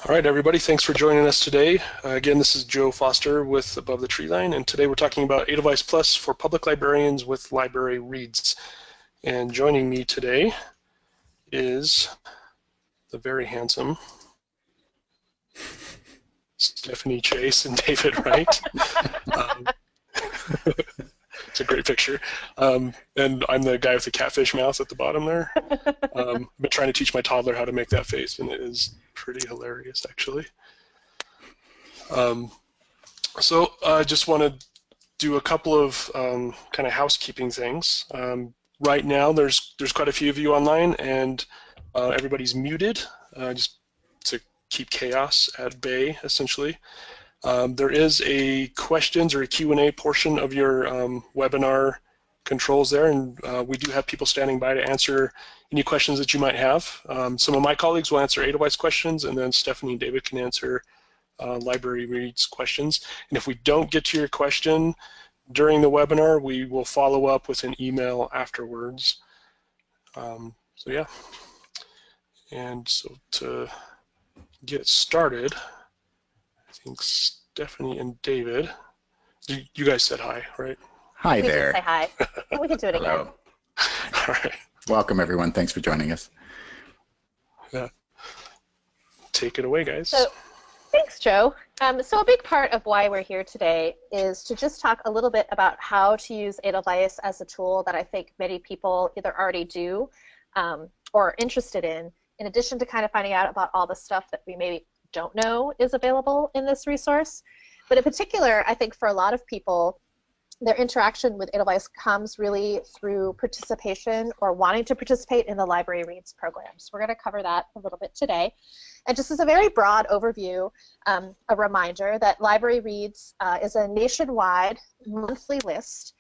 All right, everybody, thanks for joining us today. Again, this is Joe Foster with Above the Treeline, and today we're talking about Edelweiss Plus for public librarians with LibraryReads. And joining me today is the very handsome Stephanie Chase and David Wright. It's a great picture. And I'm the guy with the catfish mouth at the bottom there. I've been trying to teach my toddler how to make that face, and it is pretty hilarious, actually. So I just want to do a couple of kind of housekeeping things. Right now, there's quite a few of you online, and everybody's muted, just to keep chaos at bay, essentially. There is a questions or a Q&A portion of your webinar controls there, and we do have people standing by to answer any questions that you might have. Some of my colleagues will answer Edelweiss questions, and then Stephanie and David can answer LibraryReads questions. And if we don't get to your question during the webinar, we will follow up with an email afterwards. So yeah, and so to get started, I think Stephanie and David, you guys said hi, right? Hi there. We did say hi. We can do it again. Hello. All right. Welcome, everyone. Thanks for joining us. Yeah. Take it away, guys. So, thanks, Joe. So a big part of why we're here today is to just talk a little bit about how to use Edelweiss as a tool that I think many people either already do or are interested in addition to kind of finding out about all the stuff that we maybe don't know is available in this resource. But in particular, I think for a lot of people, their interaction with Edelweiss comes really through participation or wanting to participate in the LibraryReads program. So we're going to cover that a little bit today. And just as a very broad overview, a reminder that LibraryReads is a nationwide monthly list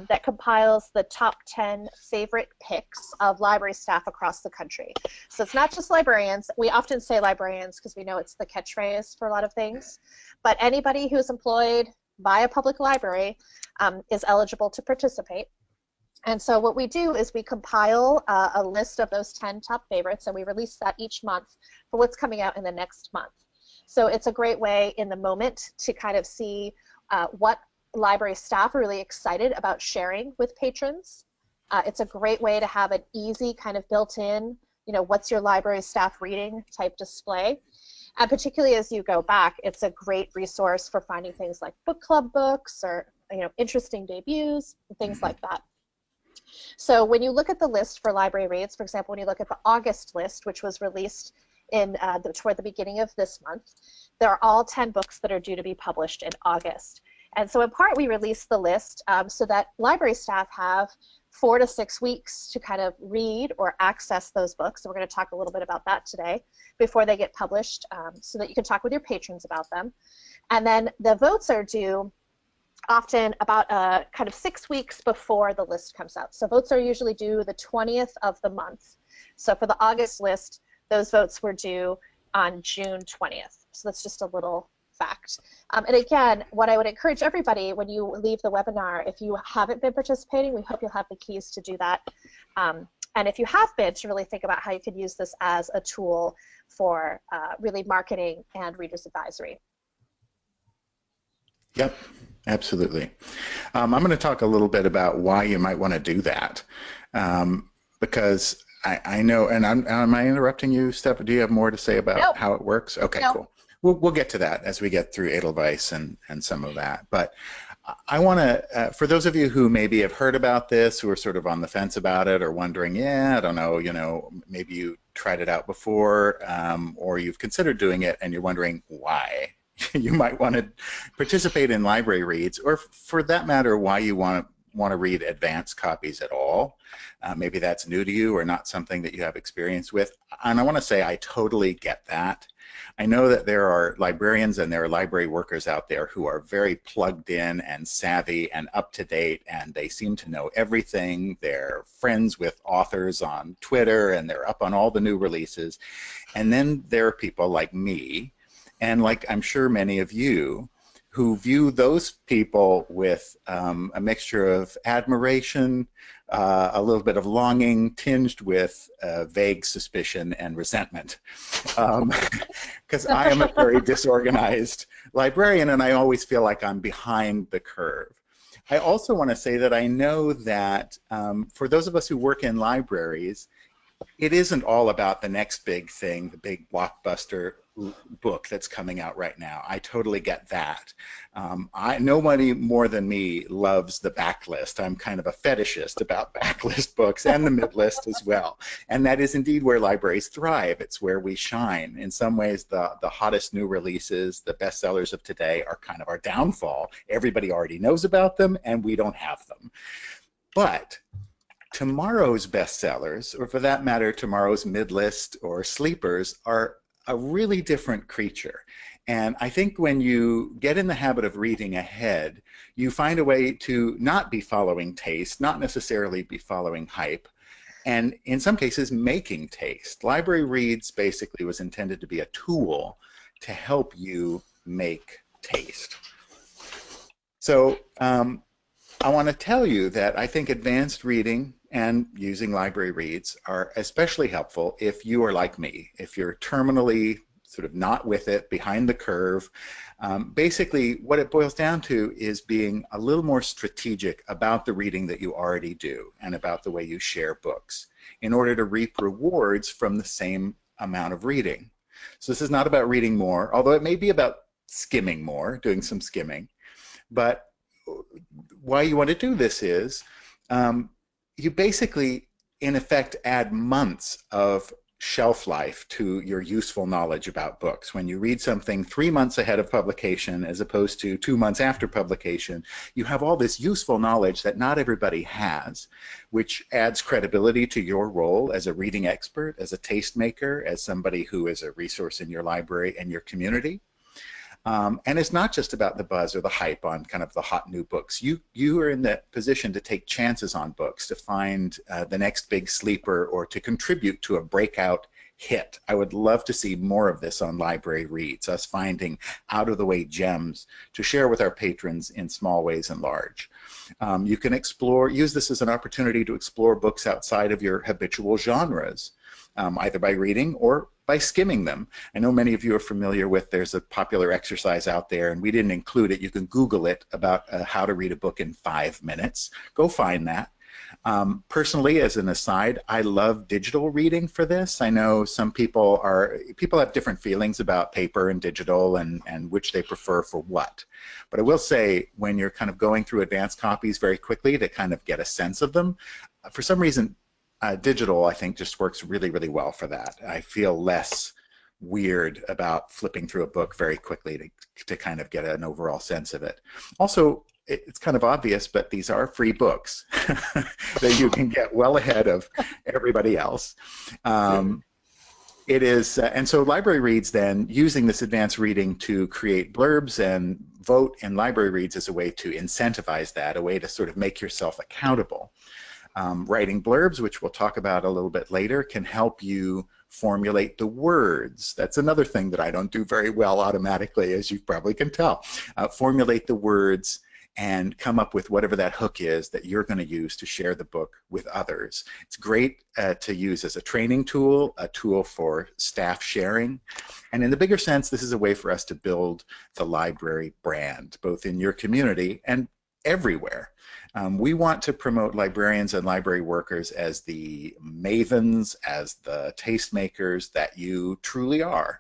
that compiles the top 10 favorite picks of library staff across the country. So it's not just librarians. We often say librarians because we know it's the catchphrase for a lot of things. But anybody who is employed by a public library is eligible to participate. And so what we do is we compile a list of those 10 top favorites, and we release that each month for what's coming out in the next month. So it's a great way in the moment to kind of see what library staff are really excited about sharing with patrons. It's a great way to have an easy kind of built-in, what's your library staff reading type display. And particularly as you go back, it's a great resource for finding things like book club books or interesting debuts, things like that. So when you look at the list for LibraryReads, for example, when you look at the August list, which was released in toward the beginning of this month, there are all 10 books that are due to be published in August. And so in part, we released the list so that library staff have 4 to 6 weeks to kind of read or access those books. So we're going to talk a little bit about that today before they get published so that you can talk with your patrons about them. And then the votes are due often about kind of 6 weeks before the list comes out. So votes are usually due the 20th of the month. So for the August list, those votes were due on June 20th. So that's just a little fact. And again, what I would encourage everybody when you leave the webinar, if you haven't been participating, we hope you'll have the keys to do that. And if you have been, to really think about how you could use this as a tool for really marketing and reader's advisory. Yep, absolutely. I'm going to talk a little bit about why you might want to do that, because I know, and am I interrupting you, Steph? Do you have more to say about how it works? Okay, cool. We'll get to that as we get through Edelweiss and some of that. But I want to, for those of you who maybe have heard about this, who are sort of on the fence about it or wondering, yeah, I don't know, maybe you tried it out before or you've considered doing it and you're wondering why you might want to participate in LibraryReads, or for that matter, why you want to read advanced copies at all. Maybe that's new to you or not something that you have experience with. And I want to say I totally get that. I know that there are librarians and there are library workers out there who are very plugged in and savvy and up to date, and they seem to know everything. They're friends with authors on Twitter and they're up on all the new releases. And then there are people like me, and like I'm sure many of you, who view those people with a mixture of admiration, a little bit of longing tinged with vague suspicion and resentment. Because I am a very disorganized librarian, and I always feel like I'm behind the curve. I also want to say that I know that for those of us who work in libraries, it isn't all about the next big thing, the big blockbuster book that's coming out right now. I totally get that. Nobody more than me loves the backlist. I'm kind of a fetishist about backlist books and the midlist as well. And that is indeed where libraries thrive. It's where we shine. In some ways, the hottest new releases, the bestsellers of today are kind of our downfall. Everybody already knows about them, and we don't have them. But tomorrow's bestsellers, or for that matter, tomorrow's midlist or sleepers, are a really different creature. And I think when you get in the habit of reading ahead, you find a way to not be following taste, not necessarily be following hype, and in some cases making taste. Library Reads basically was intended to be a tool to help you make taste. So I want to tell you that I think advanced reading and using Library Reads are especially helpful if you are like me, if you're terminally sort of not with it, behind the curve. Basically, what it boils down to is being a little more strategic about the reading that you already do and about the way you share books in order to reap rewards from the same amount of reading. So this is not about reading more, although it may be about skimming more, doing some skimming. But why you want to do this is you basically, in effect, add months of shelf life to your useful knowledge about books. When you read something 3 months ahead of publication as opposed to 2 months after publication, you have all this useful knowledge that not everybody has, which adds credibility to your role as a reading expert, as a tastemaker, as somebody who is a resource in your library and your community. And it's not just about the buzz or the hype on kind of the hot new books. You are in the position to take chances on books, to find the next big sleeper, or to contribute to a breakout hit. I would love to see more of this on Library Reads, us finding out-of-the-way gems to share with our patrons in small ways and large. You can use this as an opportunity to explore books outside of your habitual genres, either by reading or by skimming them. I know many of you are familiar with, there's a popular exercise out there, and we didn't include it. You can Google it, about how to read a book in 5 minutes. Go find that. Personally, as an aside, I love digital reading for this. I know some people have different feelings about paper and digital and which they prefer for what. But I will say, when you're kind of going through advanced copies very quickly to kind of get a sense of them, for some reason, digital, I think, just works really, really well for that. I feel less weird about flipping through a book very quickly to kind of get an overall sense of it. Also, it's kind of obvious, but these are free books that you can get well ahead of everybody else. It is, and so Library Reads then, using this advanced reading to create blurbs and vote in Library Reads as a way to incentivize that, a way to sort of make yourself accountable. Writing blurbs, which we'll talk about a little bit later, can help you formulate the words. That's another thing that I don't do very well automatically, as you probably can tell. Formulate the words and come up with whatever that hook is that you're going to use to share the book with others. It's great to use as a training tool, a tool for staff sharing. And in the bigger sense, this is a way for us to build the library brand, both in your community and everywhere. We want to promote librarians and library workers as the mavens, as the tastemakers that you truly are,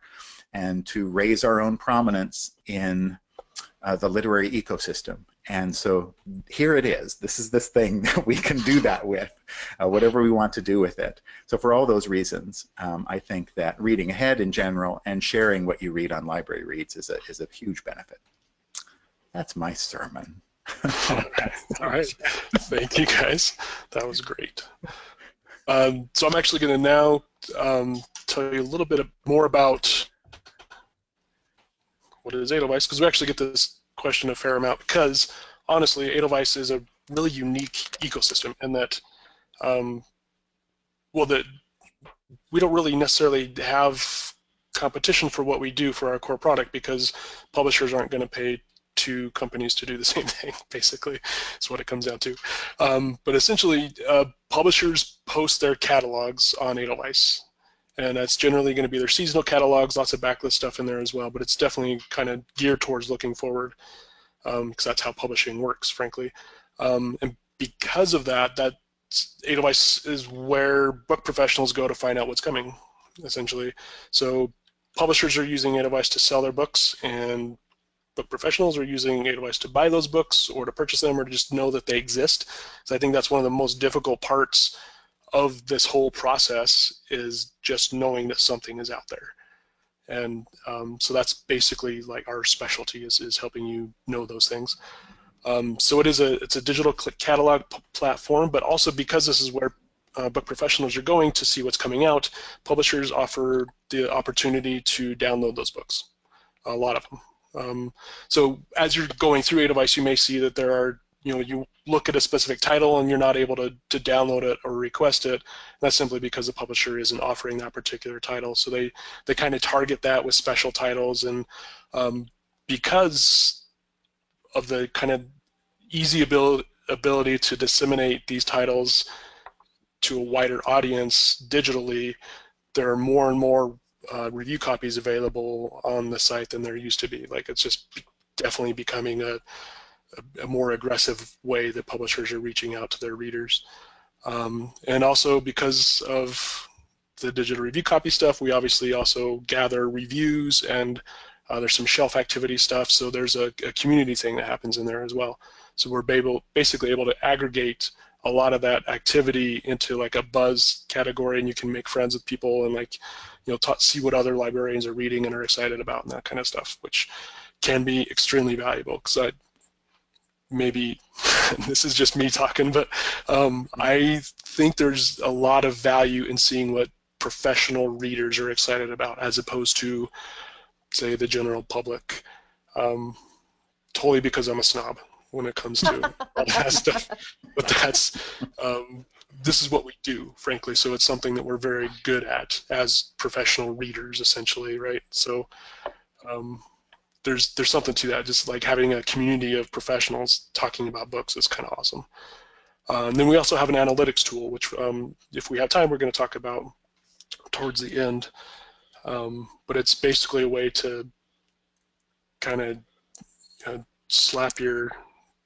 and to raise our own prominence in the literary ecosystem. And so here it is. This is this thing that we can do that with, whatever we want to do with it. So for all those reasons, I think that reading ahead in general and sharing what you read on Library Reads is a huge benefit. That's my sermon. All right. Thank you, guys. That was great. So I'm actually going to now tell you a little bit more about what is Edelweiss, because we actually get this question a fair amount, because honestly, Edelweiss is a really unique ecosystem in that, well, that we don't really necessarily have competition for what we do for our core product, because publishers aren't going to pay two companies to do the same thing, basically, is what it comes down to. But essentially, publishers post their catalogs on Edelweiss. And that's generally going to be their seasonal catalogs, lots of backlist stuff in there as well, but it's definitely kind of geared towards looking forward, because that's how publishing works, frankly. And because of that, Edelweiss is where book professionals go to find out what's coming, essentially. So publishers are using Edelweiss to sell their books, and book professionals are using Edelweiss to buy those books or to purchase them or to just know that they exist. So I think that's one of the most difficult parts of this whole process, is just knowing that something is out there. And so that's basically like our specialty, is helping you know those things. So it's a digital catalog platform, but also because this is where book professionals are going to see what's coming out, publishers offer the opportunity to download those books, a lot of them. So as you're going through Edelweiss, you may see that there are, you look at a specific title and you're not able to download it or request it. That's simply because the publisher isn't offering that particular title. So they kind of target that with special titles, and because of the kind of easy ability to disseminate these titles to a wider audience digitally, there are more and more review copies available on the site than there used to be. Like, it's just definitely becoming a more aggressive way that publishers are reaching out to their readers. And also because of the digital review copy stuff, we obviously also gather reviews, and there's some shelf activity stuff, so there's a community thing that happens in there as well. So we're basically able to aggregate a lot of that activity into like a buzz category, and you can make friends with people and, like, see what other librarians are reading and are excited about and that kind of stuff, which can be extremely valuable. Because maybe this is just me talking, but I think there's a lot of value in seeing what professional readers are excited about, as opposed to, say, the general public, totally because I'm a snob when it comes to all that stuff. But this is what we do, frankly, so it's something that we're very good at as professional readers, essentially, right? So there's something to that. Just like having a community of professionals talking about books is kind of awesome. And then we also have an analytics tool, which if we have time, we're going to talk about towards the end. But it's basically a way to kind of slap your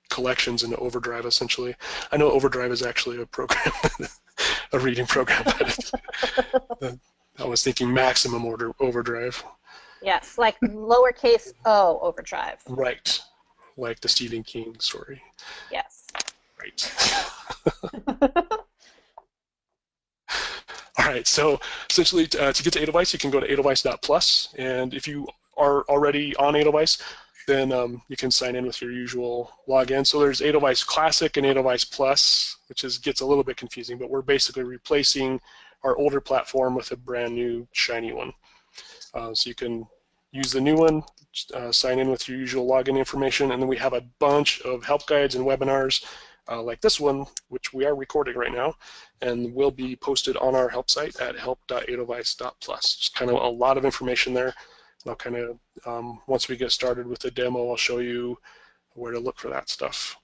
collections into Overdrive, essentially. I know Overdrive is actually a program, a reading program, but I was thinking Maximum Overdrive. Yes, like lowercase o Overdrive. Right, like the Stephen King story. Yes. Right. All right, so essentially to get to Edelweiss, you can go to edelweiss.plus, and if you are already on Edelweiss, then you can sign in with your usual login. So there's Edelweiss Classic and Edelweiss Plus, which gets a little bit confusing, but we're basically replacing our older platform with a brand new shiny one. So you can use the new one, sign in with your usual login information, and then we have a bunch of help guides and webinars like this one, which we are recording right now, and will be posted on our help site at help.edelweiss.plus. Just kind of a lot of information there. And I'll kind of, once we get started with the demo, I'll show you where to look for that stuff.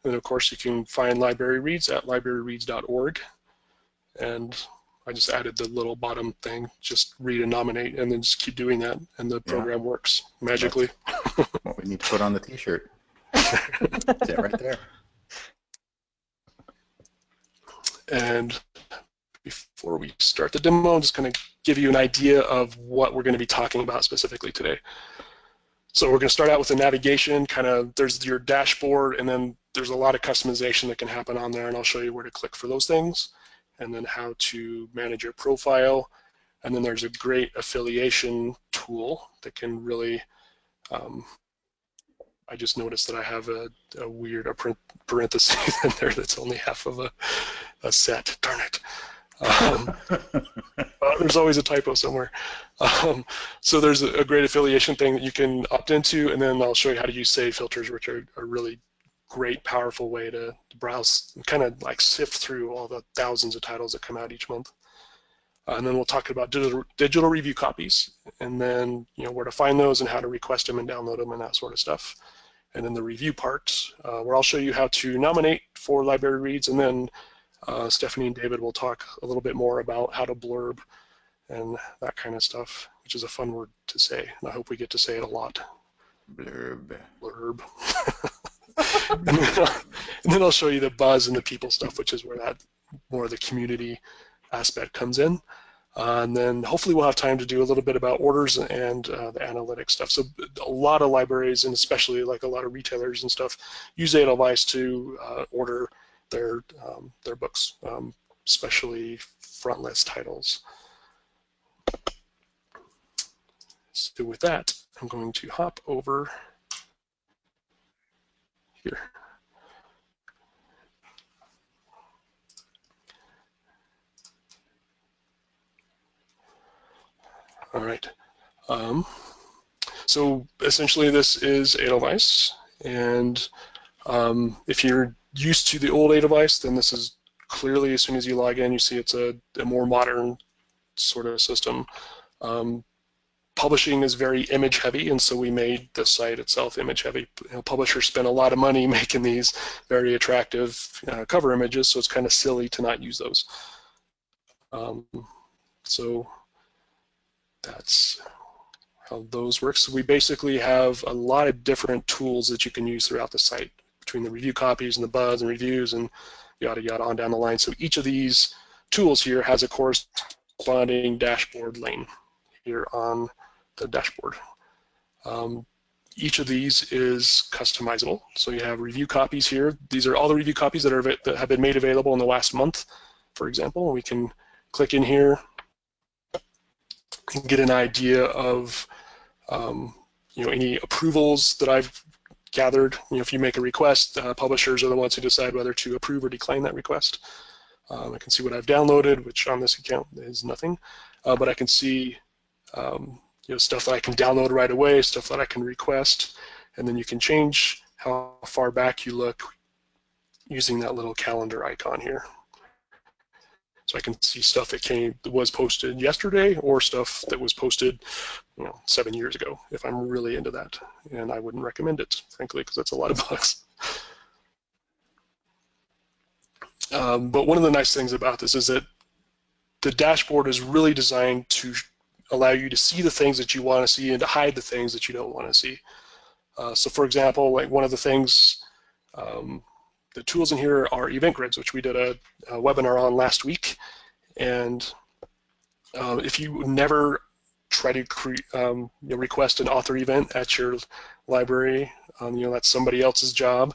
And of course, you can find Library Reads at libraryreads.org. And I just added the little bottom thing, just read and nominate, and then just keep doing that, and the program works magically. That's what we need to put on the t-shirt. That's it right there. And before we start the demo, I'm just going to give you an idea of what we're going to be talking about specifically today. So we're going to start out with the navigation, there's your dashboard, and then there's a lot of customization that can happen on there, and I'll show you where to click for those things, and then how to manage your profile. And then there's a great affiliation tool that can really, I just noticed that I have a weird parenthesis in there that's only half of a set. Darn it. There's always a typo somewhere. So there's a great affiliation thing that you can opt into, and then I'll show you how to use save filters, which are a really great, powerful way to browse and kind of like sift through all the thousands of titles that come out each month. And then we'll talk about digital review copies, and then where to find those and how to request them and download them and that sort of stuff. and then the review part, where I'll show you how to nominate for library reads, and then Stephanie and David will talk a little bit more about how to blurb and that kind of stuff, which is a fun word to say, and I hope we get to say it a lot. Blurb. Blurb. and then I'll show you the buzz and the people stuff, which is where that more of the community aspect comes in. And then hopefully we'll have time to do a little bit about orders and the analytics stuff. So a lot of libraries, and especially like a lot of retailers and stuff, use Edelweiss to order their books, especially front list titles. So with that, I'm going to hop over here. All right. So essentially this is Edelweiss, and if you're used to the old Edelweiss, then this is clearly, as soon as you log in, you see it's a more modern sort of system. Publishing is very image heavy, and so we made the site itself image heavy. Publishers spend a lot of money making these very attractive cover images, so it's kind of silly to not use those. So that's how those work. So we basically have a lot of different tools that you can use throughout the site, between the review copies and the buzz and reviews and yada yada on down the line. So each of these tools here has a corresponding dashboard lane here on the dashboard. Each of these is customizable. So you have review copies here. These are all the review copies that have been made available in the last month, for example. We can click in here and get an idea of any approvals that I've gathered. If you make a request, publishers are the ones who decide whether to approve or decline that request. I can see what I've downloaded, which on this account is nothing, but I can see stuff that I can download right away, stuff that I can request, and then you can change how far back you look using that little calendar icon here. So I can see stuff that was posted yesterday, or stuff that was posted 7 years ago, if I'm really into that. And I wouldn't recommend it, frankly, because that's a lot of bucks. But one of the nice things about this is that the dashboard is really designed to allow you to see the things that you want to see and to hide the things that you don't want to see. So for example, like one of the things, the tools in here are event grids, which we did a webinar on last week. And if you never try to request an author event at your library, that's somebody else's job,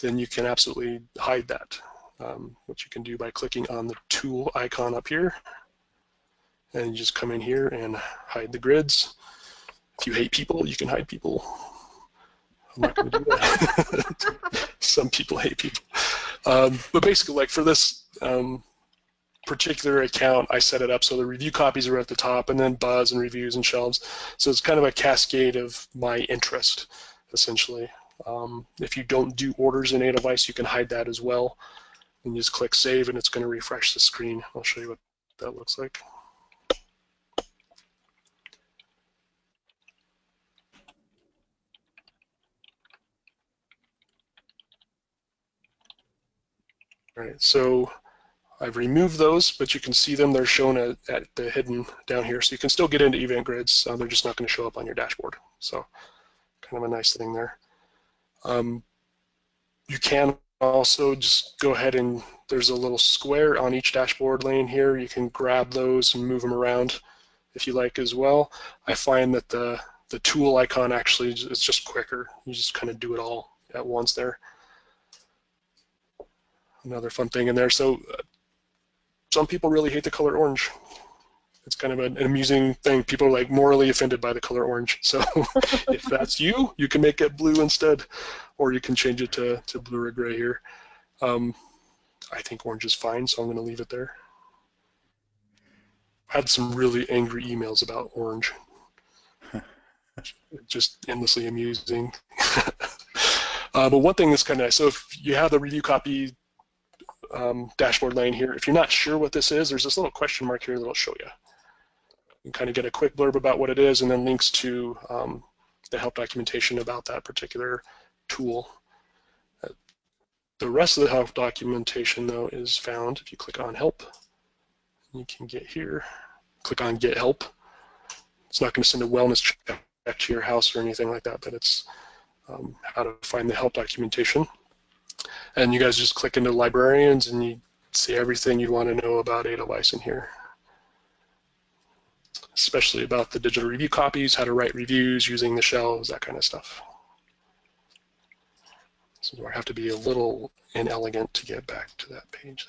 then you can absolutely hide that, which you can do by clicking on the tool icon up here. And you just come in here and hide the grids. If you hate people, you can hide people. I'm not going to do that. Some people hate people. But basically, like for this particular account, I set it up so the review copies are at the top, and then buzz and reviews and shelves. So it's kind of a cascade of my interest, essentially. If you don't do orders in Edelweiss, you can hide that as well. And you just click save, and it's going to refresh the screen. I'll show you what that looks like. All right, so I've removed those, but you can see them. They're shown at the hidden down here. So you can still get into event grids. They're just not going to show up on your dashboard. So kind of a nice thing there. You can also just go ahead and there's a little square on each dashboard lane here. You can grab those and move them around if you like as well. I find that the tool icon actually is just quicker. You just kind of do it all at once there. Another fun thing in there. So some people really hate the color orange. It's kind of an amusing thing. People are like morally offended by the color orange. So if that's you, you can make it blue instead, or you can change it to blue or gray here. I think orange is fine, so I'm going to leave it there. I had some really angry emails about orange. Just endlessly amusing. But one thing that's kind of nice, so if you have the review copy dashboard lane here, if you're not sure what this is, there's this little question mark here that'll show you. You can kind of get a quick blurb about what it is, and then links to the help documentation about that particular tool. The rest of the help documentation, though, is found if you click on Help. You can get here, click on Get Help. It's not going to send a wellness check to your house or anything like that, but it's how to find the help documentation. And you guys just click into Librarians and you see everything you want to know about Edelweiss in here, especially about the digital review copies, how to write reviews using the shelves, that kind of stuff. So I have to be a little inelegant to get back to that page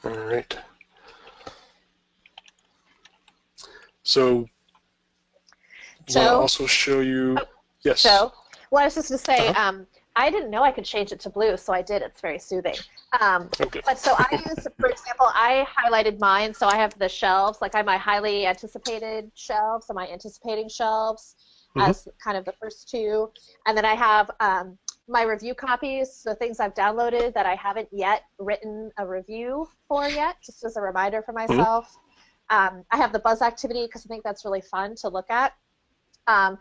there. All right. So I'll also show you, yes. Joe? Well, I was just going to say, I didn't know I could change it to blue, so I did. It's very soothing. Okay. But so I use, for example, I highlighted mine, so I have the shelves, like I have my highly anticipated shelves and my anticipating shelves as kind of the first two. And then I have my review copies, so things I've downloaded that I haven't yet written a review for yet, just as a reminder for myself. I have the buzz activity because I think that's really fun to look at. And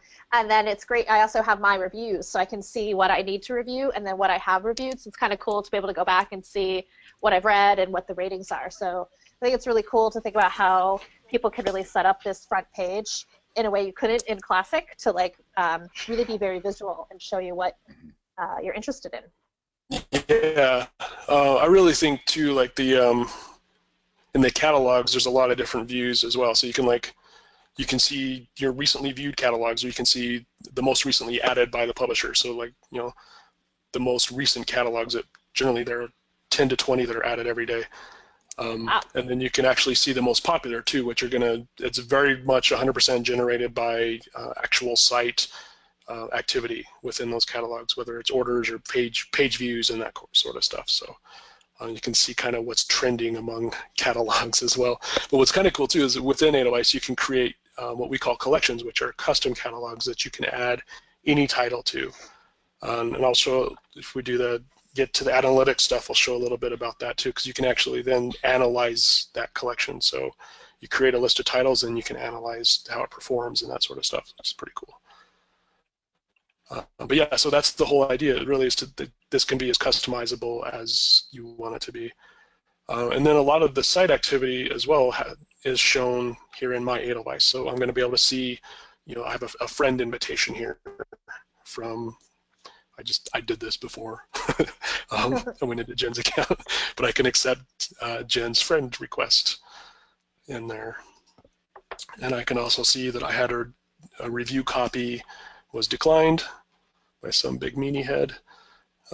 then it's great. I also have my reviews, so I can see what I need to review and then what I have reviewed. So it's kind of cool to be able to go back and see what I've read and what the ratings are. So I think it's really cool to think about how people can really set up this front page in a way you couldn't in Classic to like really be very visual and show you what you're interested in. Yeah, I really think too, like the in the catalogs, there's a lot of different views as well. So you can see your recently viewed catalogs, or you can see the most recently added by the publisher. So like, you know, the most recent catalogs, that generally there are 10 to 20 that are added every day. Wow. And then you can actually see the most popular too, which are it's very much 100% generated by actual site activity within those catalogs, whether it's orders or page views and that sort of stuff. So you can see kind of what's trending among catalogs as well. But what's kind of cool too is that within Edelweiss you can create what we call collections, which are custom catalogs that you can add any title to. And I'll show, if we get to the analytics stuff, I'll show a little bit about that too, because you can actually then analyze that collection. So you create a list of titles and you can analyze how it performs and that sort of stuff. It's pretty cool. But yeah, so that's the whole idea. It really is this can be as customizable as you want it to be. And then a lot of the site activity as well is shown here in my Edelweiss. So I'm going to be able to see, you know, I have a friend invitation here from, I did this before. I went into Jen's account, but I can accept Jen's friend request in there. And I can also see that I had a review copy was declined by some big meanie head.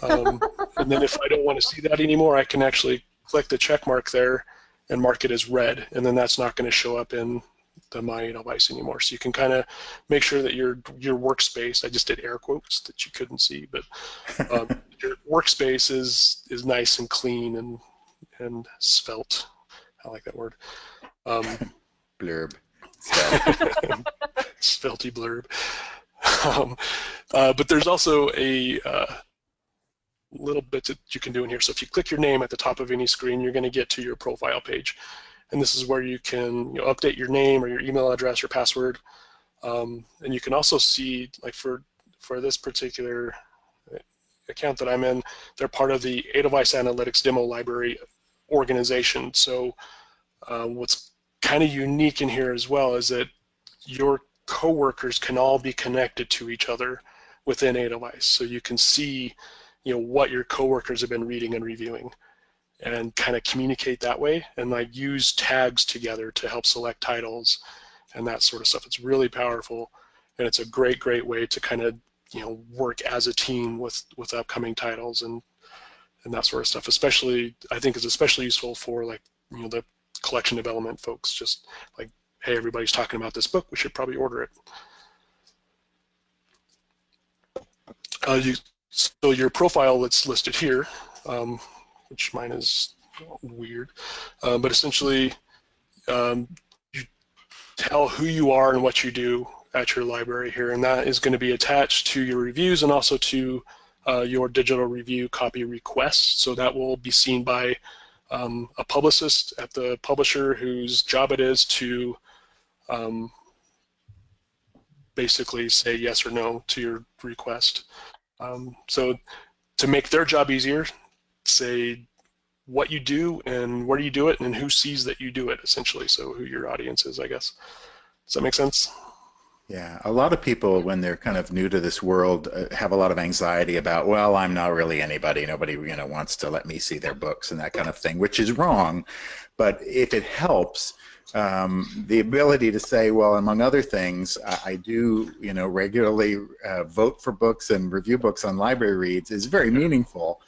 And then if I don't want to see that anymore, I can actually click the check mark there and mark it as read, and then that's not going to show up in the My Edelweiss anymore. So you can kind of make sure that your workspace, I just did air quotes that you couldn't see, but your workspace is nice and clean and svelte. I like that word. Blurb. Svelty blurb. But there's also a little bit that you can do in here. So if you click your name at the top of any screen, you're going to get to your profile page. And this is where you can update your name or your email address or password. And you can also see, like for this particular account that I'm in, they're part of the Edelweiss Analytics Demo Library organization. So what's kind of unique in here as well is that your coworkers can all be connected to each other within Edelweiss. So you can see what your coworkers have been reading and reviewing and kind of communicate that way and like use tags together to help select titles and that sort of stuff. It's really powerful, and it's a great way to kind of work as a team with upcoming titles and that sort of stuff. Especially, I think it's especially useful for like the collection development folks. Just like, hey, everybody's talking about this book, we should probably order it. So your profile that's listed here, which mine is weird, but essentially you tell who you are and what you do at your library here, and that is going to be attached to your reviews and also to your digital review copy request. So that will be seen by a publicist at the publisher whose job it is to basically say yes or no to your request. So to make their job easier, say what you do and where you do it and who sees that you do it, essentially, so who your audience is, I guess. Does that make sense? Yeah, a lot of people, when they're kind of new to this world, have a lot of anxiety about, well, I'm not really anybody. Nobody, wants to let me see their books and that kind of thing, which is wrong. But if it helps, the ability to say, well, among other things, I do, regularly vote for books and review books on Library Reads is very meaningful.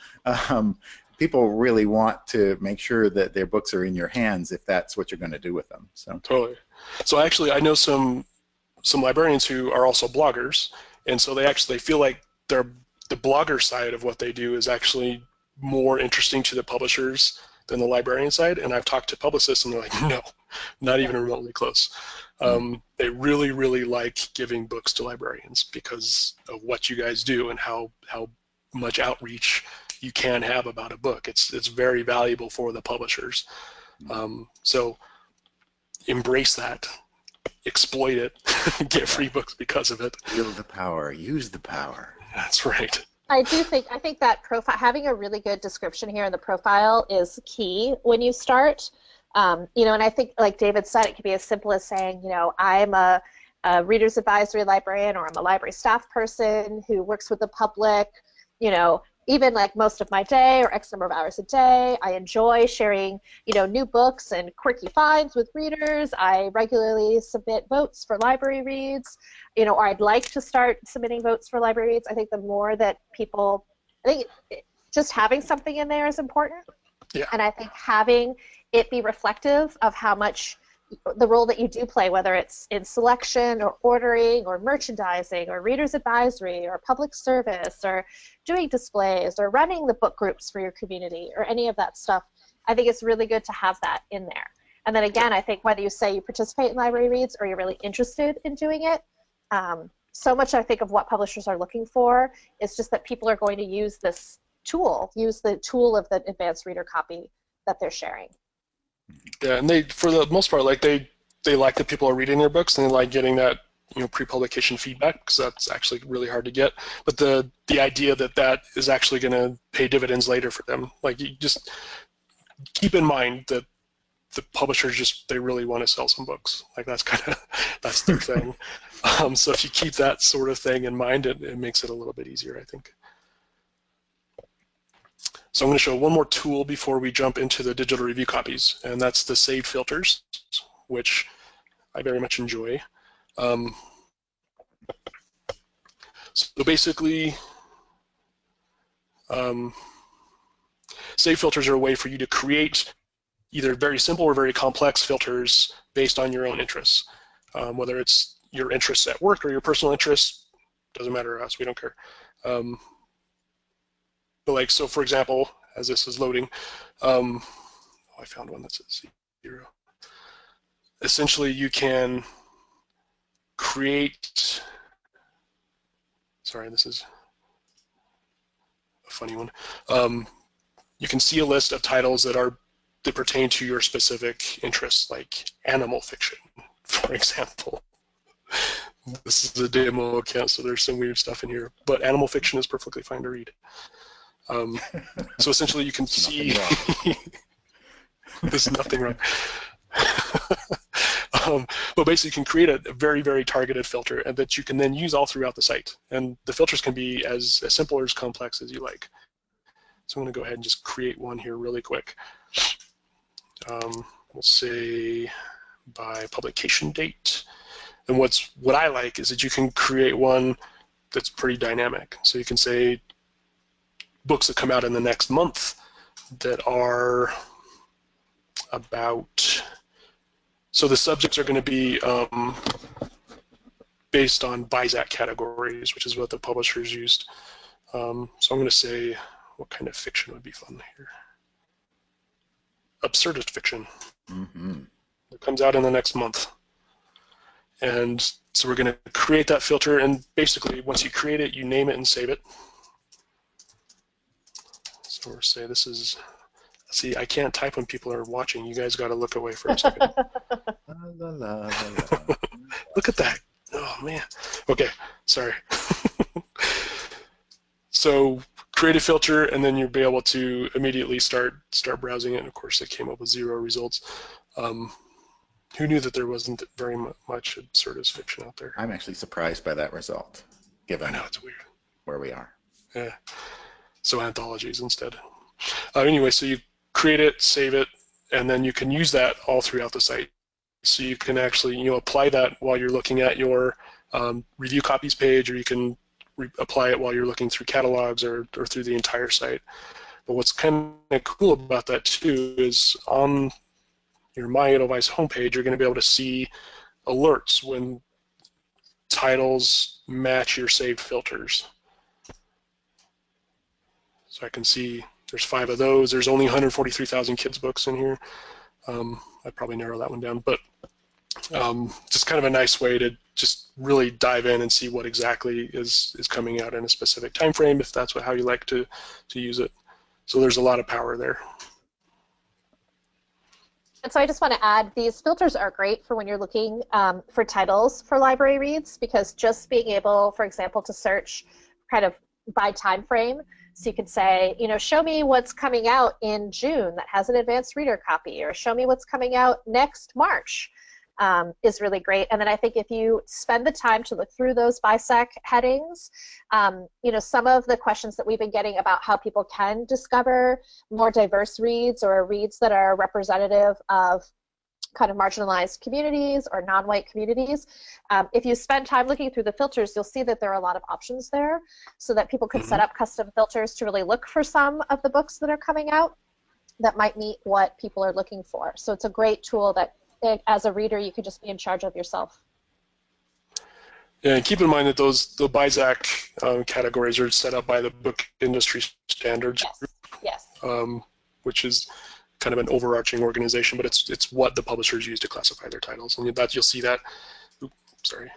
People really want to make sure that their books are in your hands if that's what you're going to do with them. So totally. So actually, I know some librarians who are also bloggers, and so they actually feel like the blogger side of what they do is actually more interesting to the publishers than the librarian side. And I've talked to publicists, and they're like, no, not even remotely close. They really, really like giving books to librarians because of what you guys do and how much outreach you can have about a book. It's very valuable for the publishers. So embrace that. Exploit it, get free books because of it. Feel the power, use the power. That's right. I think that profile, having a really good description here in the profile is key when you start. And I think, like David said, it could be as simple as saying, I'm a reader's advisory librarian, or I'm a library staff person who works with the public, even like most of my day or X number of hours a day. I enjoy sharing, new books and quirky finds with readers. I regularly submit votes for Library Reads, or I'd like to start submitting votes for Library Reads. I think the more that people, just having something in there is important. Yeah. And I think having it be reflective of how much the role that you do play, whether it's in selection or ordering or merchandising or reader's advisory or public service or doing displays or running the book groups for your community or any of that stuff, I think it's really good to have that in there. And then again, I think whether you say you participate in Library Reads or you're really interested in doing it, so much I think of what publishers are looking for is just that people are going to use this tool, use the tool of the advanced reader copy that they're sharing. Yeah, and they, for the most part, like they like that people are reading their books, and they like getting that pre-publication feedback, because that's actually really hard to get. But the idea that is actually going to pay dividends later for them, like you just keep in mind that the publishers they really want to sell some books. Like that's their thing. So if you keep that sort of thing in mind, it makes it a little bit easier, I think. So I'm going to show one more tool before we jump into the digital review copies, and that's the saved filters, which I very much enjoy. So basically, saved filters are a way for you to create either very simple or very complex filters based on your own interests. Whether it's your interests at work or your personal interests, doesn't matter to us, we don't care. But so for example, as this is loading, I found one that says 0. Essentially, you can create, sorry, this is a funny one. You can see a list of titles that pertain to your specific interests, like animal fiction, for example. This is a demo account, so there's some weird stuff in here, but animal fiction is perfectly fine to read. So essentially you can see there's nothing wrong. But basically you can create a very, very targeted filter and that you can then use all throughout the site. And the filters can be as simple or as complex as you like. So I'm going to go ahead and just create one here really quick. We'll say by publication date. And what I like is that you can create one that's pretty dynamic. So you can say books that come out in the next month that are about, so the subjects are going to be based on BISAC categories, which is what the publishers used. So I'm going to say, what kind of fiction would be fun here? Absurdist fiction. Mm-hmm. It comes out in the next month. And so we're going to create that filter, and basically once you create it, you name it and save it. Or say this is, see, I can't type when people are watching. You guys got to look away for a second. La, la, la, la. Look at that. Oh, man. Okay, sorry. So create a filter, and then you'll be able to immediately start browsing it. And of course, it came up with 0 results. Who knew that there wasn't very much absurdist fiction out there? I'm actually surprised by that result, given I know, it's weird. Where we are. Yeah. So anthologies instead. Anyway, so you create it, save it, and then you can use that all throughout the site. So you can actually apply that while you're looking at your review copies page, or you can apply it while you're looking through catalogs or through the entire site. But what's kind of cool about that too is on your My Edelweiss homepage, you're going to be able to see alerts when titles match your saved filters. So I can see there's 5 of those. There's only 143,000 kids books in here. I'd probably narrow that one down, but just kind of a nice way to just really dive in and see what exactly is coming out in a specific time frame, if that's how you like to use it. So there's a lot of power there. And so I just want to add, these filters are great for when you're looking for titles for library reads, because just being able, for example, to search kind of by time frame, so you can say, show me what's coming out in June that has an advanced reader copy, or show me what's coming out next March, is really great. And then I think if you spend the time to look through those BISAC headings, some of the questions that we've been getting about how people can discover more diverse reads or reads that are representative of kind of marginalized communities or non-white communities, if you spend time looking through the filters, you'll see that there are a lot of options there, so that people could set up custom filters to really look for some of the books that are coming out that might meet what people are looking for. So it's a great tool that, as a reader, you can just be in charge of yourself. Yeah, and keep in mind that the BISAC categories are set up by the Book Industry Standards Group, Yes. Which is kind of an overarching organization, but it's what the publishers use to classify their titles, and you'll see that. Oops, sorry.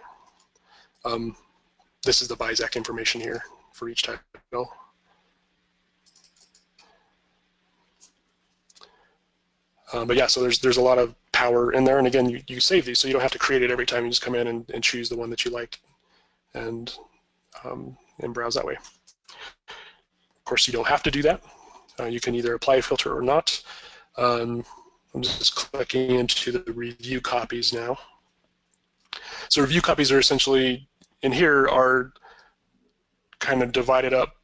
This is the BISAC information here for each title. But yeah, so there's a lot of power in there, and again, you save these, so you don't have to create it every time. You just come in and choose the one that you like, and browse that way. Of course, you don't have to do that. You can either apply a filter or not. I'm just clicking into the review copies now. So review copies are essentially, in here, are kind of divided up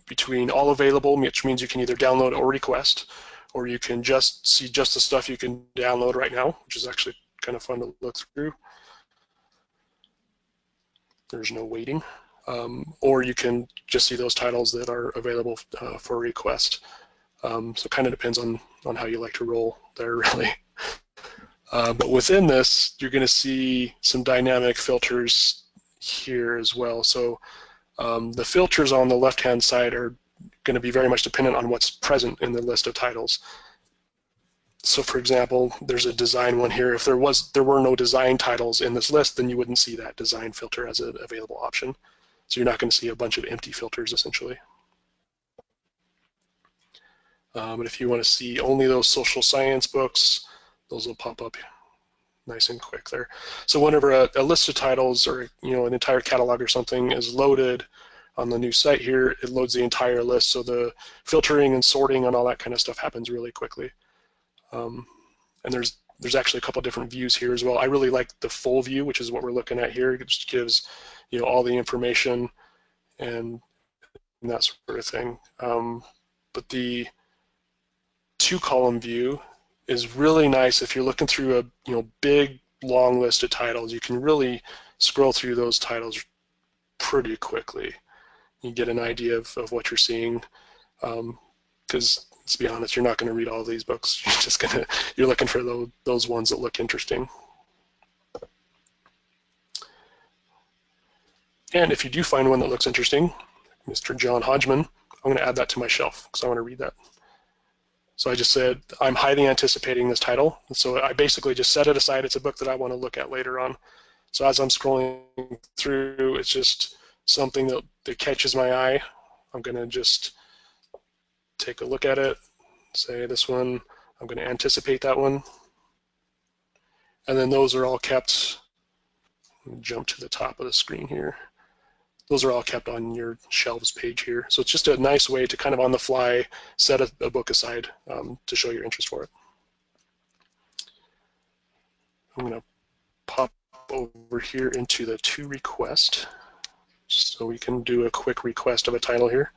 between all available, which means you can either download or request, or you can just see just the stuff you can download right now, which is actually kind of fun to look through. There's no waiting. Or you can just see those titles that are available for request. So it kind of depends on how you like to roll there, really. But within this, you're going to see some dynamic filters here as well. So the filters on the left-hand side are going to be very much dependent on what's present in the list of titles. So for example, there's a design one here. If there were no design titles in this list, then you wouldn't see that design filter as an available option. So you're not going to see a bunch of empty filters, essentially. But if you want to see only those social science books, those will pop up nice and quick there. So whenever a list of titles or an entire catalog or something is loaded on the new site here, it loads the entire list. So the filtering and sorting and all that kind of stuff happens really quickly. And there's actually a couple different views here as well. I really like the full view, which is what we're looking at here. It just gives all the information and that sort of thing. But the 2-column view is really nice if you're looking through a big long list of titles. You can really scroll through those titles pretty quickly. You get an idea of what you're seeing, because let's be honest, you're not going to read all of these books. You're looking for those ones that look interesting. And if you do find one that looks interesting, Mr. John Hodgman, I'm going to add that to my shelf because I want to read that. So I just said, I'm highly anticipating this title. And so I basically just set it aside. It's a book that I want to look at later on. So as I'm scrolling through, it's just something that catches my eye. I'm going to just take a look at it, say this one, I'm going to anticipate that one. And then those are all kept, let me jump to the top of the screen here. Those are all kept on your shelves page here. So it's just a nice way to kind of on the fly set a book aside to show your interest for it. I'm going to pop over here into the to request so we can do a quick request of a title here.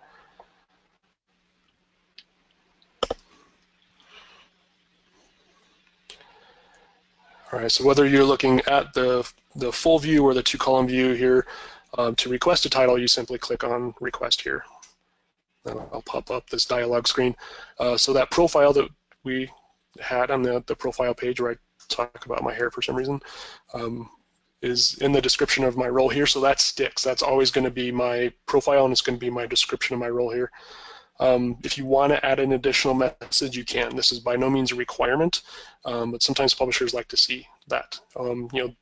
All right, so whether you're looking at the full view or the two-column view here, to request a title, you simply click on request here. And I'll pop up this dialog screen. So that profile that we had on the profile page where I talk about my hair for some reason is in the description of my role here, so that sticks. That's always going to be my profile, and it's going to be my description of my role here. If you want to add an additional message, you can. This is by no means a requirement, but sometimes publishers like to see that. You know,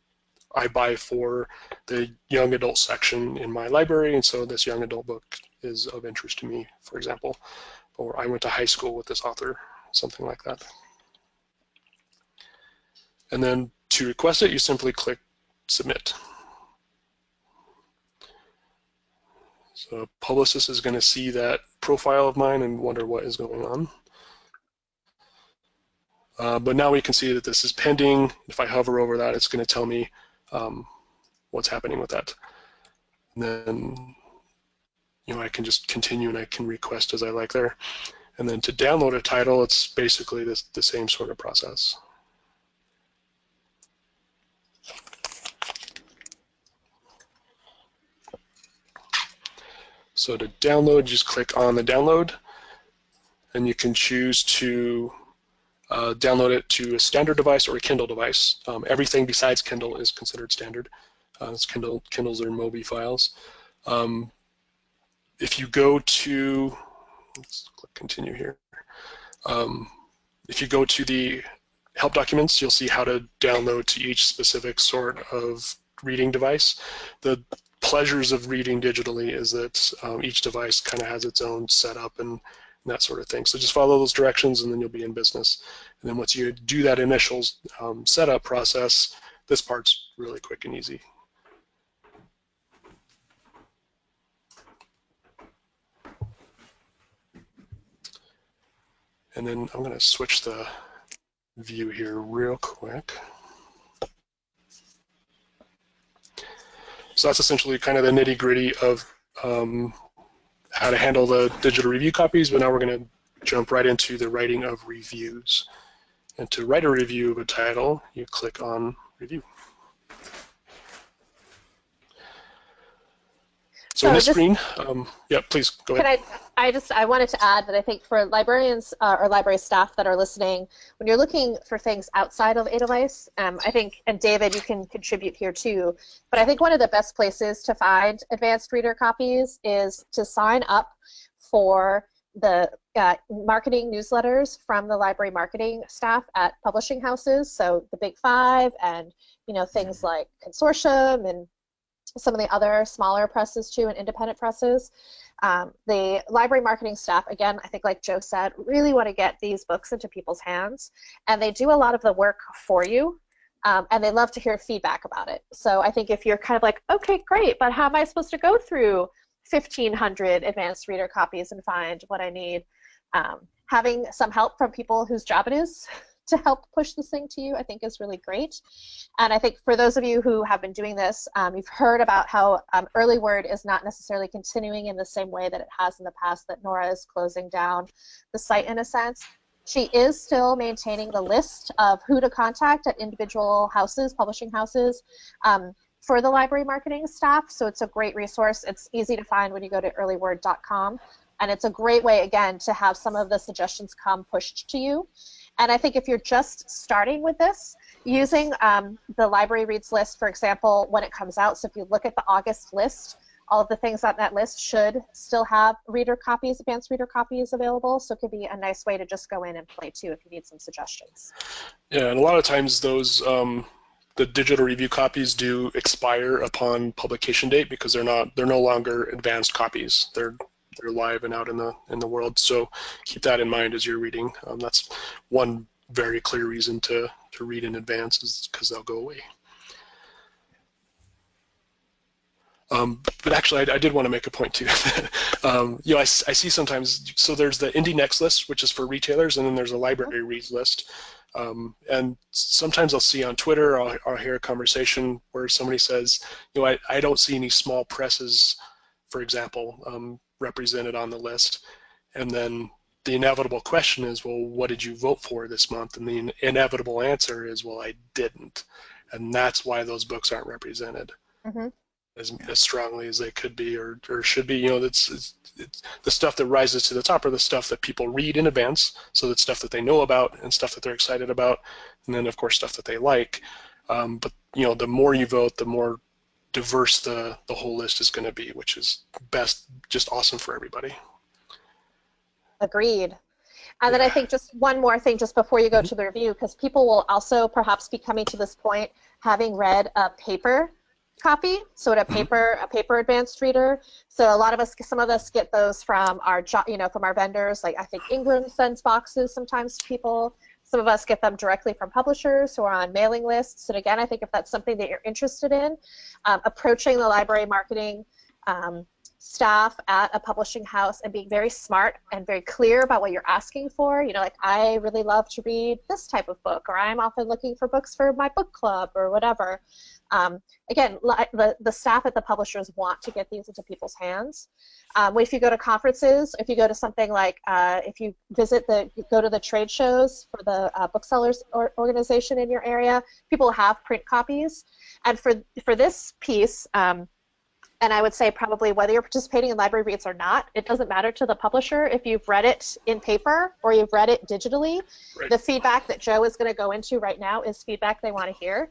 I buy for the young adult section in my library, and so this young adult book is of interest to me, for example. Or I went to high school with this author, something like that. And then to request it, you simply click submit. So a publicist is going to see that profile of mine and wonder what is going on. But now we can see that this is pending. If I hover over that, it's going to tell me what's happening with that. And then, you know, I can just continue and I can request as I like there. And then to download a title, it's basically the same sort of process. So to download, just click on the download, and you can choose to download it to a standard device or a Kindle device. Everything besides Kindle is considered standard. Kindles are Mobi files. If you go to, let's click continue here. If you go to the help documents, you'll see how to download to each specific sort of reading device. The pleasures of reading digitally is that each device kind of has its own setup and that sort of thing. So just follow those directions and then you'll be in business. And then once you do that initial setup process, this part's really quick and easy. And then I'm going to switch the view here real quick. So that's essentially kind of the nitty-gritty of how to handle the digital review copies, but now we're going to jump right into the writing of reviews. And to write a review of a title, you click on Review. So in this screen, yeah, please go ahead. I wanted to add that I think for librarians or library staff that are listening, when you're looking for things outside of Edelweiss, I think, and David, you can contribute here too, but I think one of the best places to find advanced reader copies is to sign up for the marketing newsletters from the library marketing staff at publishing houses, so the Big Five and things like Consortium and some of the other smaller presses too and independent presses. The library marketing staff, again, I think like Joe said, really want to get these books into people's hands, and they do a lot of the work for you, and they love to hear feedback about it. So I think if you're kind of like, okay, great, but how am I supposed to go through 1,500 advanced reader copies and find what I need? Having some help from people whose job it is to help push this thing to you, I think is really great. And I think for those of you who have been doing this, you've heard about how Early Word is not necessarily continuing in the same way that it has in the past, that Nora is closing down the site in a sense. She is still maintaining the list of who to contact at individual houses, publishing houses, for the library marketing staff, so it's a great resource. It's easy to find when you go to earlyword.com, and it's a great way, again, to have some of the suggestions come pushed to you. And I think if you're just starting with this, using the Library Reads list, for example, when it comes out, so if you look at the August list, all of the things on that list should still have reader copies, advanced reader copies available, so it could be a nice way to just go in and play too if you need some suggestions. Yeah, and a lot of times those, the digital review copies do expire upon publication date because they're no longer advanced copies. They're they're live and out in the world. So keep that in mind as you're reading. That's one very clear reason to read in advance, is because they'll go away. But actually, I did want to make a point too. You know, I see sometimes, so there's the Indie Next list, which is for retailers, and then there's a library reads list. And sometimes I'll see on Twitter, I'll hear a conversation where somebody says, you know, I don't see any small presses, for example, represented on the list. And then the inevitable question is, well, what did you vote for this month? And the inevitable answer is, well, I didn't. And that's why those books aren't represented. Mm-hmm. As strongly as they could be or should be. You know, it's the stuff that rises to the top are the stuff that people read in advance, so that's stuff that they know about and stuff that they're excited about, and then of course stuff that they like. But you know, the more you vote, the more diverse the whole list is going to be, which is just awesome for everybody. Agreed. And then I think just one more thing just before you go to the review, because people will also perhaps be coming to this point having read a paper copy, so a paper advanced reader. So a lot of us, some of us get those from our, you know, from our vendors. Like I think Ingram sends boxes sometimes to people. Some of us get them directly from publishers who are on mailing lists. And again, I think if that's something that you're interested in, approaching the library marketing staff at a publishing house and being very smart and very clear about what you're asking for. You know, like I really love to read this type of book, or I'm often looking for books for my book club or whatever. Again, the staff at the publishers want to get these into people's hands. If you go to conferences, if you go to something like, if you go to the trade shows for the booksellers organization in your area, people have print copies. And for this piece, and I would say probably whether you're participating in library reads or not, it doesn't matter to the publisher if you've read it in paper or you've read it digitally. Right. The feedback that Joe is going to go into right now is feedback they want to hear.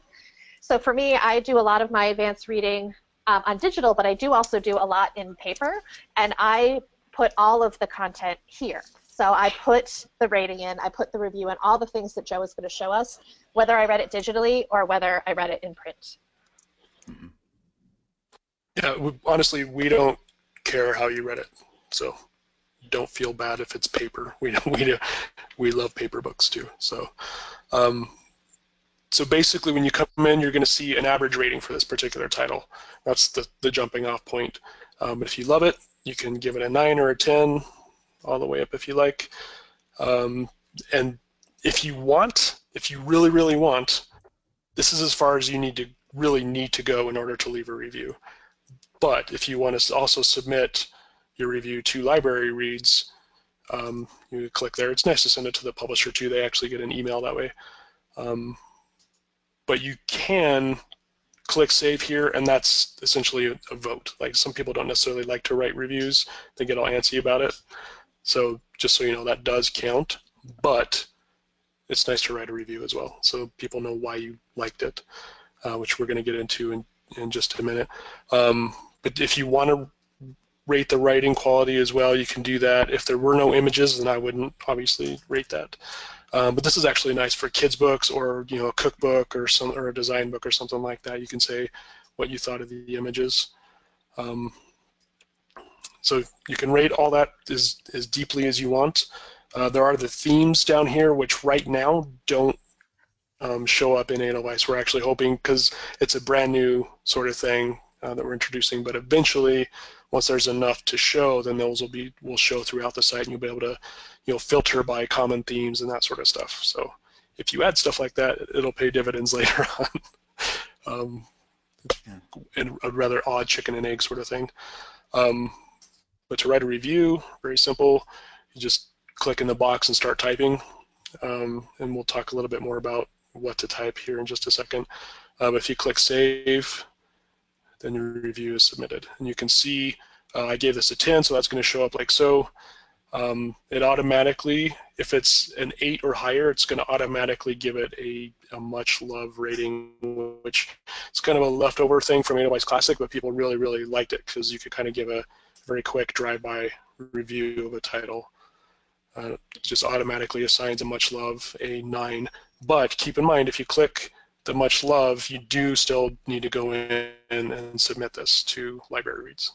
So for me, I do a lot of my advanced reading on digital, but I do also do a lot in paper, and I put all of the content here. So I put the rating in, I put the review in, all the things that Joe is going to show us, whether I read it digitally or whether I read it in print. Yeah, honestly, we don't care how you read it, so don't feel bad if it's paper. We love paper books too. So. So basically, when you come in, you're going to see an average rating for this particular title. That's the jumping off point. But if you love it, you can give it a 9 or a 10, all the way up if you like. And if you really, really want, this is as far as you really need to go in order to leave a review. But if you want to also submit your review to LibraryReads, you click there. It's nice to send it to the publisher too. They actually get an email that way. But you can click save here, and that's essentially a vote. Like, some people don't necessarily like to write reviews. They get all antsy about it. So just so you know, that does count, but it's nice to write a review as well, so people know why you liked it, which we're going to get into in just a minute. But if you want to rate the writing quality as well, you can do that. If there were no images, then I wouldn't obviously rate that. But this is actually nice for kids' books, or a cookbook, or a design book or something like that. You can say what you thought of the images. So you can rate all that as deeply as you want. There are the themes down here, which right now don't show up in Edelweiss. We're actually hoping, because it's a brand new sort of thing that we're introducing, but eventually, once there's enough to show, then those will show throughout the site, and you'll be able to filter by common themes and that sort of stuff. So if you add stuff like that, it'll pay dividends later on. And a rather odd chicken and egg sort of thing. But to write a review, very simple. You just click in the box and start typing. And we'll talk a little bit more about what to type here in just a second. But if you click save, then your review is submitted. And you can see I gave this a 10, so that's going to show up like so. It automatically, if it's an 8 or higher, it's going to automatically give it a much love rating, which is kind of a leftover thing from Edelweiss Classic, but people really, really liked it because you could kind of give a very quick drive-by review of a title. It just automatically assigns a much love a 9. But keep in mind, if you click the much love, you do still need to go in and submit this to LibraryReads.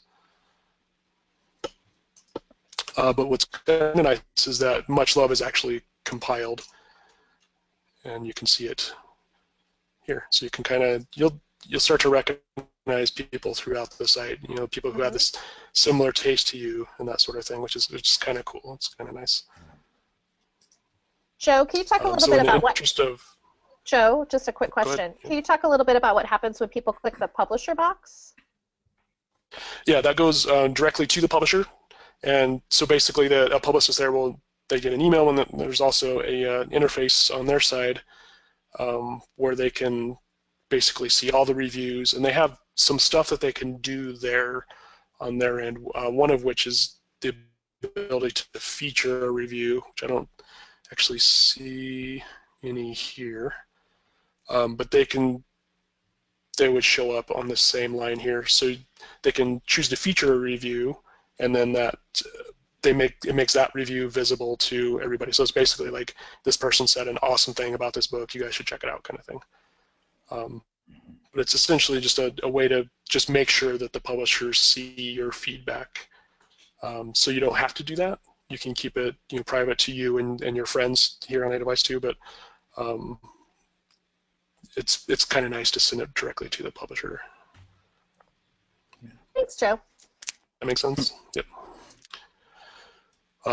But what's kind of nice is that Much Love is actually compiled, and you can see it here. So you can kind of, you'll start to recognize people throughout the site, you know, people who have this similar taste to you and that sort of thing, which is kind of cool. It's kind of nice. Joe, can you talk a little bit about what... Joe, just a quick question. Can you talk a little bit about what happens when people click the publisher box? Yeah, that goes directly to the publisher. And so basically a publicist there they get an email, and there's also a interface on their side where they can basically see all the reviews, and they have some stuff that they can do there on their end, one of which is the ability to feature a review, which I don't actually see any here. But they would show up on the same line here. So they can choose to feature a review, and then it makes that review visible to everybody. So it's basically like, this person said an awesome thing about this book, you guys should check it out, kind of thing. But it's essentially just a way to just make sure that the publishers see your feedback. So you don't have to do that. You can keep it, you know, private to you and your friends here on Edelweiss too, but it's kind of nice to send it directly to the publisher. Thanks, Joe. That makes sense? Yep.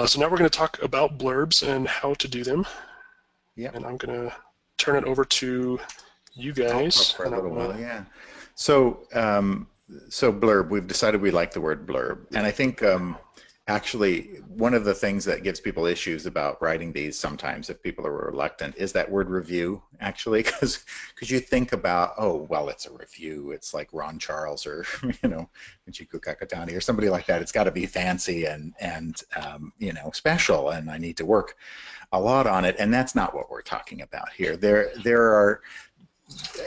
So now we're going to talk about blurbs and how to do them. Yep. And I'm going to turn it over to you guys. For a little while, yeah. So, so blurb, we've decided we like the word blurb. And I think actually one of the things that gives people issues about writing these sometimes, if people are reluctant, is that word review, actually, because you think about, oh, well, it's a review. It's like Ron Charles or, you know, Michiko Kakutani or somebody like that. It's got to be fancy and you know, special, and I need to work a lot on it. And that's not what we're talking about here. There are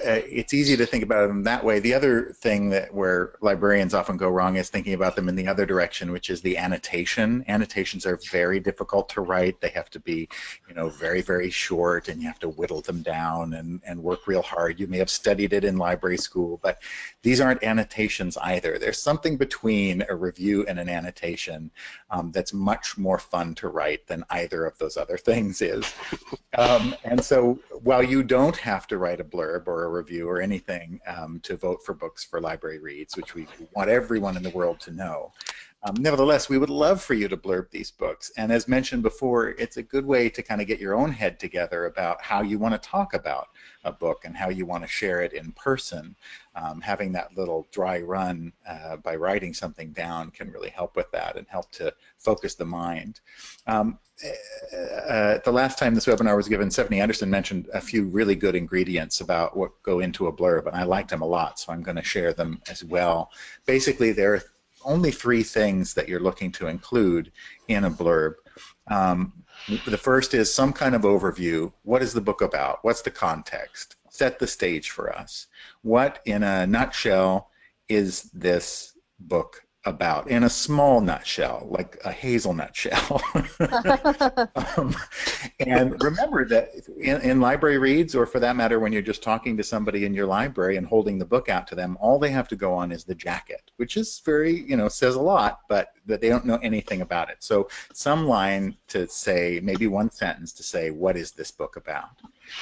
it's easy to think about them that way. The other thing where librarians often go wrong is thinking about them in the other direction, which is the annotation. Annotations are very difficult to write. They have to be, you know, very, very short, and you have to whittle them down and work real hard. You may have studied it in library school, but these aren't annotations either. There's something between a review and an annotation that's much more fun to write than either of those other things is. And so while you don't have to write a blurb or a review or anything to vote for books for Library Reads, which we want everyone in the world to know, nevertheless, we would love for you to blurb these books. And as mentioned before, it's a good way to kind of get your own head together about how you want to talk about a book and how you want to share it in person. Having that little dry run by writing something down can really help with that and help to focus the mind. The last time this webinar was given, Stephanie Anderson mentioned a few really good ingredients about what go into a blurb, and I liked them a lot, so I'm going to share them as well. Basically, there are only 3 things that you're looking to include in a blurb. The first is some kind of overview. What is the book about? What's the context? Set the stage for us. What, in a nutshell, is this book about? In a small nutshell, like a hazelnut shell. And remember that in Library Reads, or for that matter when you're just talking to somebody in your library and holding the book out to them, all they have to go on is the jacket, which is very, you know, says a lot, but that they don't know anything about it. So some line to say, maybe one sentence to say, what is this book about?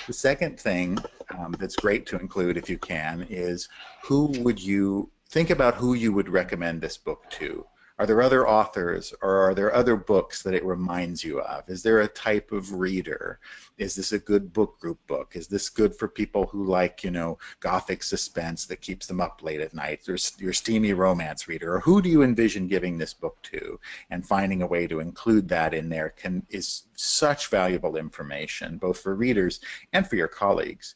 The second thing that's great to include, if you can, is think about who you would recommend this book to. Are there other authors, or are there other books that it reminds you of? Is there a type of reader? Is this a good book group book? Is this good for people who like, you know, gothic suspense that keeps them up late at night? There's your steamy romance reader. Or who do you envision giving this book to? And finding a way to include that in there is such valuable information, both for readers and for your colleagues.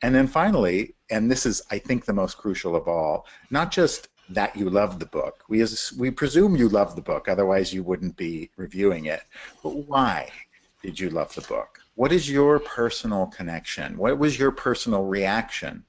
And then finally, and this is, I think, the most crucial of all, not just that you love the book. We presume you love the book, otherwise you wouldn't be reviewing it. But why did you love the book? What is your personal connection? What was your personal reaction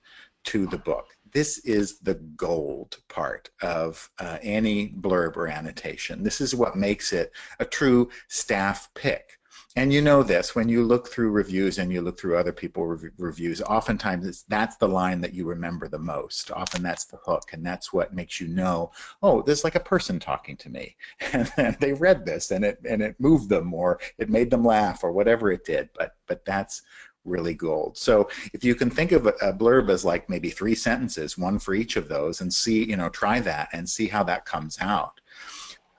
to the book? This is the gold part of any blurb or annotation. This is what makes it a true staff pick. And you know this, when you look through reviews and you look through other people's reviews, oftentimes that's the line that you remember the most. Often that's the hook, and that's what makes you know, oh, there's like a person talking to me. And they read this, and it moved them, or it made them laugh, or whatever it did. But that's really gold. So if you can think of a blurb as like maybe 3 sentences, one for each of those, and see, try that and see how that comes out.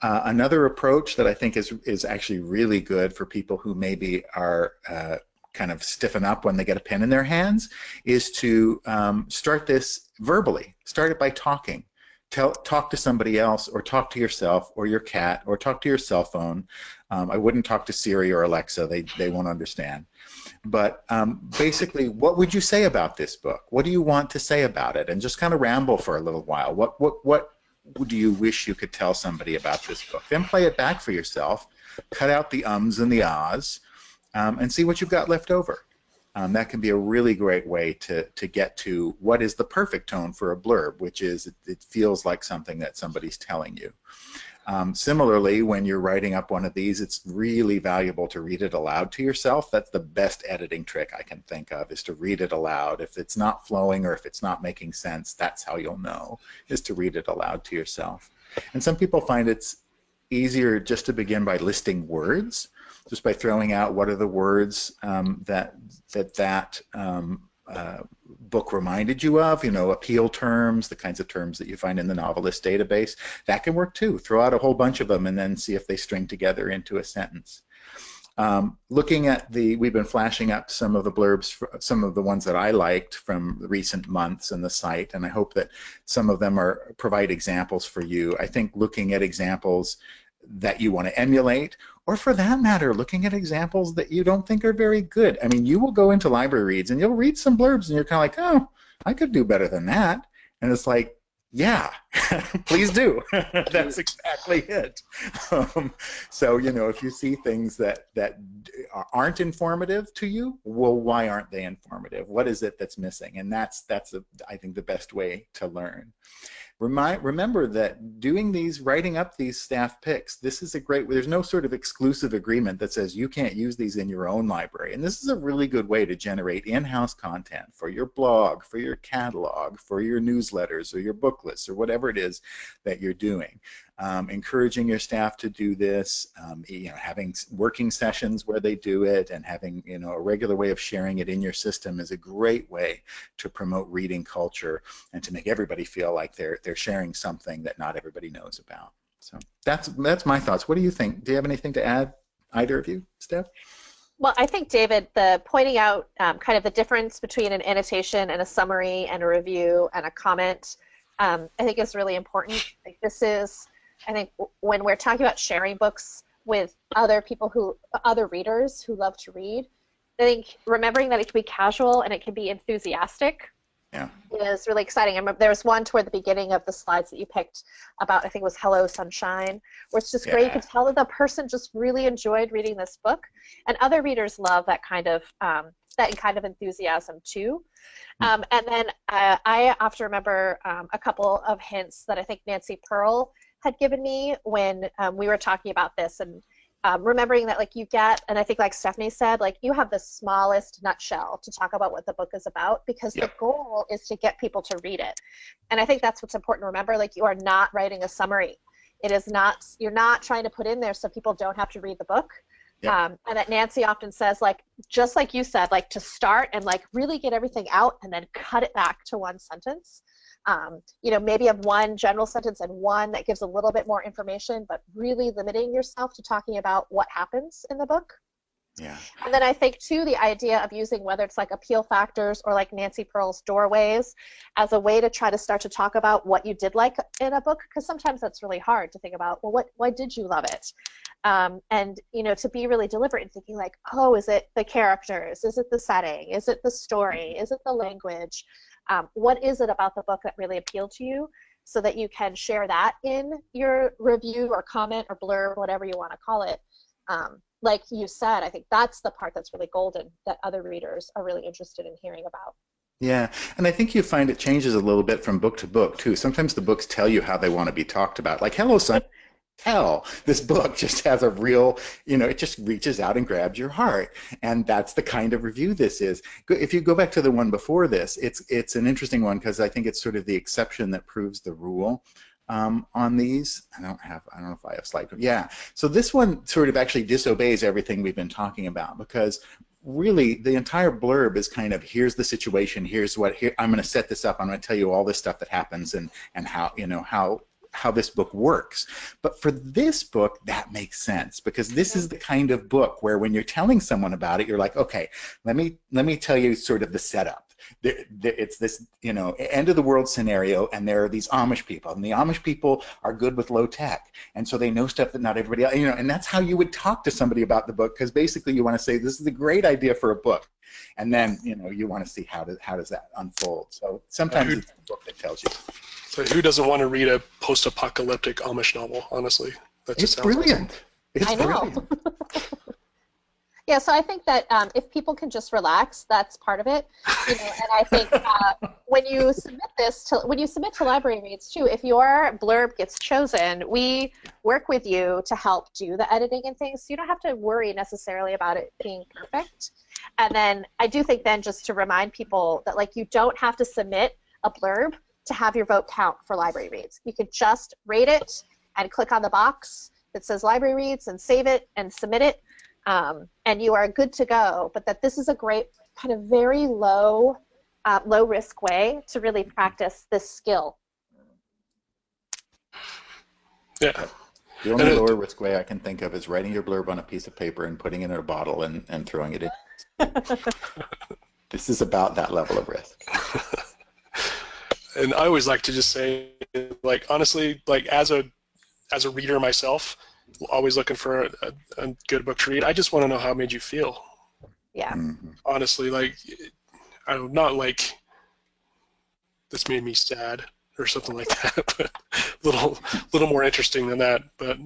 Another approach that I think is actually really good for people who maybe are kind of stiffen up when they get a pen in their hands is to start this verbally. Start it by talking. Talk to somebody else, or talk to yourself or your cat, or talk to your cell phone. I wouldn't talk to Siri or Alexa. They won't understand. But basically, what would you say about this book? What do you want to say about it? And just kind of ramble for a little while. What do you wish you could tell somebody about this book? Then play it back for yourself, cut out the ums and the ahs, and see what you've got left over. That can be a really great way to get to what is the perfect tone for a blurb, which is it feels like something that somebody's telling you. Similarly, when you're writing up one of these, it's really valuable to read it aloud to yourself. That's the best editing trick I can think of, is to read it aloud. If it's not flowing or if it's not making sense, that's how you'll know, is to read it aloud to yourself. And some people find it's easier just to begin by listing words, just by throwing out what are the words that book reminded you of, appeal terms, the kinds of terms that you find in the novelist database. That can work too. Throw out a whole bunch of them and then see if they string together into a sentence. Looking at we've been flashing up some of the blurbs, some of the ones that I liked from the recent months in the site, and I hope that some of them provide examples for you. I think looking at examples that you want to emulate, or for that matter, looking at examples that you don't think are very good. I mean, you will go into LibraryReads and you'll read some blurbs and you're kind of like, oh, I could do better than that. And it's like, yeah, please do. That's exactly it. So, if you see things that aren't informative to you, well, why aren't they informative? What is it that's missing? And that's I think, the best way to learn. Remember that writing up these staff picks, this is a great way. There's no sort of exclusive agreement that says you can't use these in your own library. And this is a really good way to generate in-house content for your blog, for your catalog, for your newsletters or your book lists or whatever it is that you're doing. Encouraging your staff to do this, having working sessions where they do it, and having a regular way of sharing it in your system is a great way to promote reading culture and to make everybody feel like they're sharing something that not everybody knows about. So that's my thoughts. What do you think? Do you have anything to add, either of you, Steph? Well, I think, David, the pointing out kind of the difference between an annotation and a summary and a review and a comment, I think is really important. Like, this is, I think, when we're talking about sharing books with other people other readers who love to read, I think remembering that it can be casual and it can be enthusiastic is really exciting. I remember there was one toward the beginning of the slides that you picked about, I think it was Hello Sunshine, where it's just great. You can tell that the person just really enjoyed reading this book, and other readers love that kind of enthusiasm too. And then I often remember a couple of hints that I think Nancy Pearl had given me when we were talking about this, and remembering that, like, you get, and I think, like Stephanie said, like, you have the smallest nutshell to talk about what the book is about, because the goal is to get people to read it. And I think that's what's important to remember. Like, you are not writing a summary. It is not, you're not trying to put in there so people don't have to read the book. And that Nancy often says, like, just like you said, like, to start and like really get everything out and then cut it back to one sentence. Maybe have one general sentence and one that gives a little bit more information, but really limiting yourself to talking about what happens in the book. Yeah. And then I think, too, the idea of using, whether it's like appeal factors or like Nancy Pearl's doorways, as a way to try to start to talk about what you did like in a book, because sometimes that's really hard to think about, well, why did you love it? And, to be really deliberate in thinking, like, oh, is it the characters? Is it the setting? Is it the story? Is it the language? What is it about the book that really appealed to you, so that you can share that in your review or comment or blurb, whatever you want to call it. Like you said, I think that's the part that's really golden, that other readers are really interested in hearing about. Yeah, and I think you find it changes a little bit from book to book, too. Sometimes the books tell you how they want to be talked about. Like Hello Sunshine tell this book just has a real, it just reaches out and grabs your heart. And that's the kind of review this is. If you go back to the one before this, it's an interesting one because I think it's sort of the exception that proves the rule. On these, I don't know if I have slide. Yeah, so this one sort of actually disobeys everything we've been talking about, because really the entire blurb is kind of, here's the situation, here's what, I'm going to set this up, I'm going to tell you all this stuff that happens and how, how this book works. But for this book, that makes sense, because this is the kind of book where when you're telling someone about it, you're like, okay, let me tell you sort of the setup. It's this, end of the world scenario, and there are these Amish people, and the Amish people are good with low tech, and so they know stuff that not everybody else, and that's how you would talk to somebody about the book, because basically you want to say, this is a great idea for a book, and then you want to see how does that unfold. So sometimes it's a book that tells you. So who doesn't want to read a post-apocalyptic Amish novel? Honestly, that just sounds brilliant. Awesome. It's brilliant. Yeah, so I think that if people can just relax, that's part of it. And I think when you submit to Library Reads too, if your blurb gets chosen, we work with you to help do the editing and things. So you don't have to worry necessarily about it being perfect. And then I do think then just to remind people that you don't have to submit a blurb to have your vote count for Library Reads. You could just rate it and click on the box that says Library Reads and save it and submit it. And you are good to go, but that this is a great kind of very low risk way to really practice this skill. Yeah. The only lower risk way I can think of is writing your blurb on a piece of paper and putting it in a bottle and throwing it in. This is about that level of risk. And I always like to just say, honestly, as a reader myself, always looking for a good book to read, I just want to know how it made you feel. Yeah. Mm-hmm. Honestly, not like this made me sad or something like that, but a little more interesting than that. But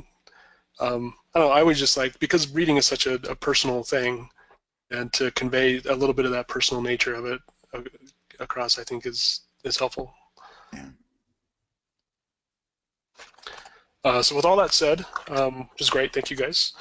I don't know, I always just because reading is such a personal thing, and to convey a little bit of that personal nature of it across, I think is helpful. Yeah. So with all that said, which is great, thank you guys.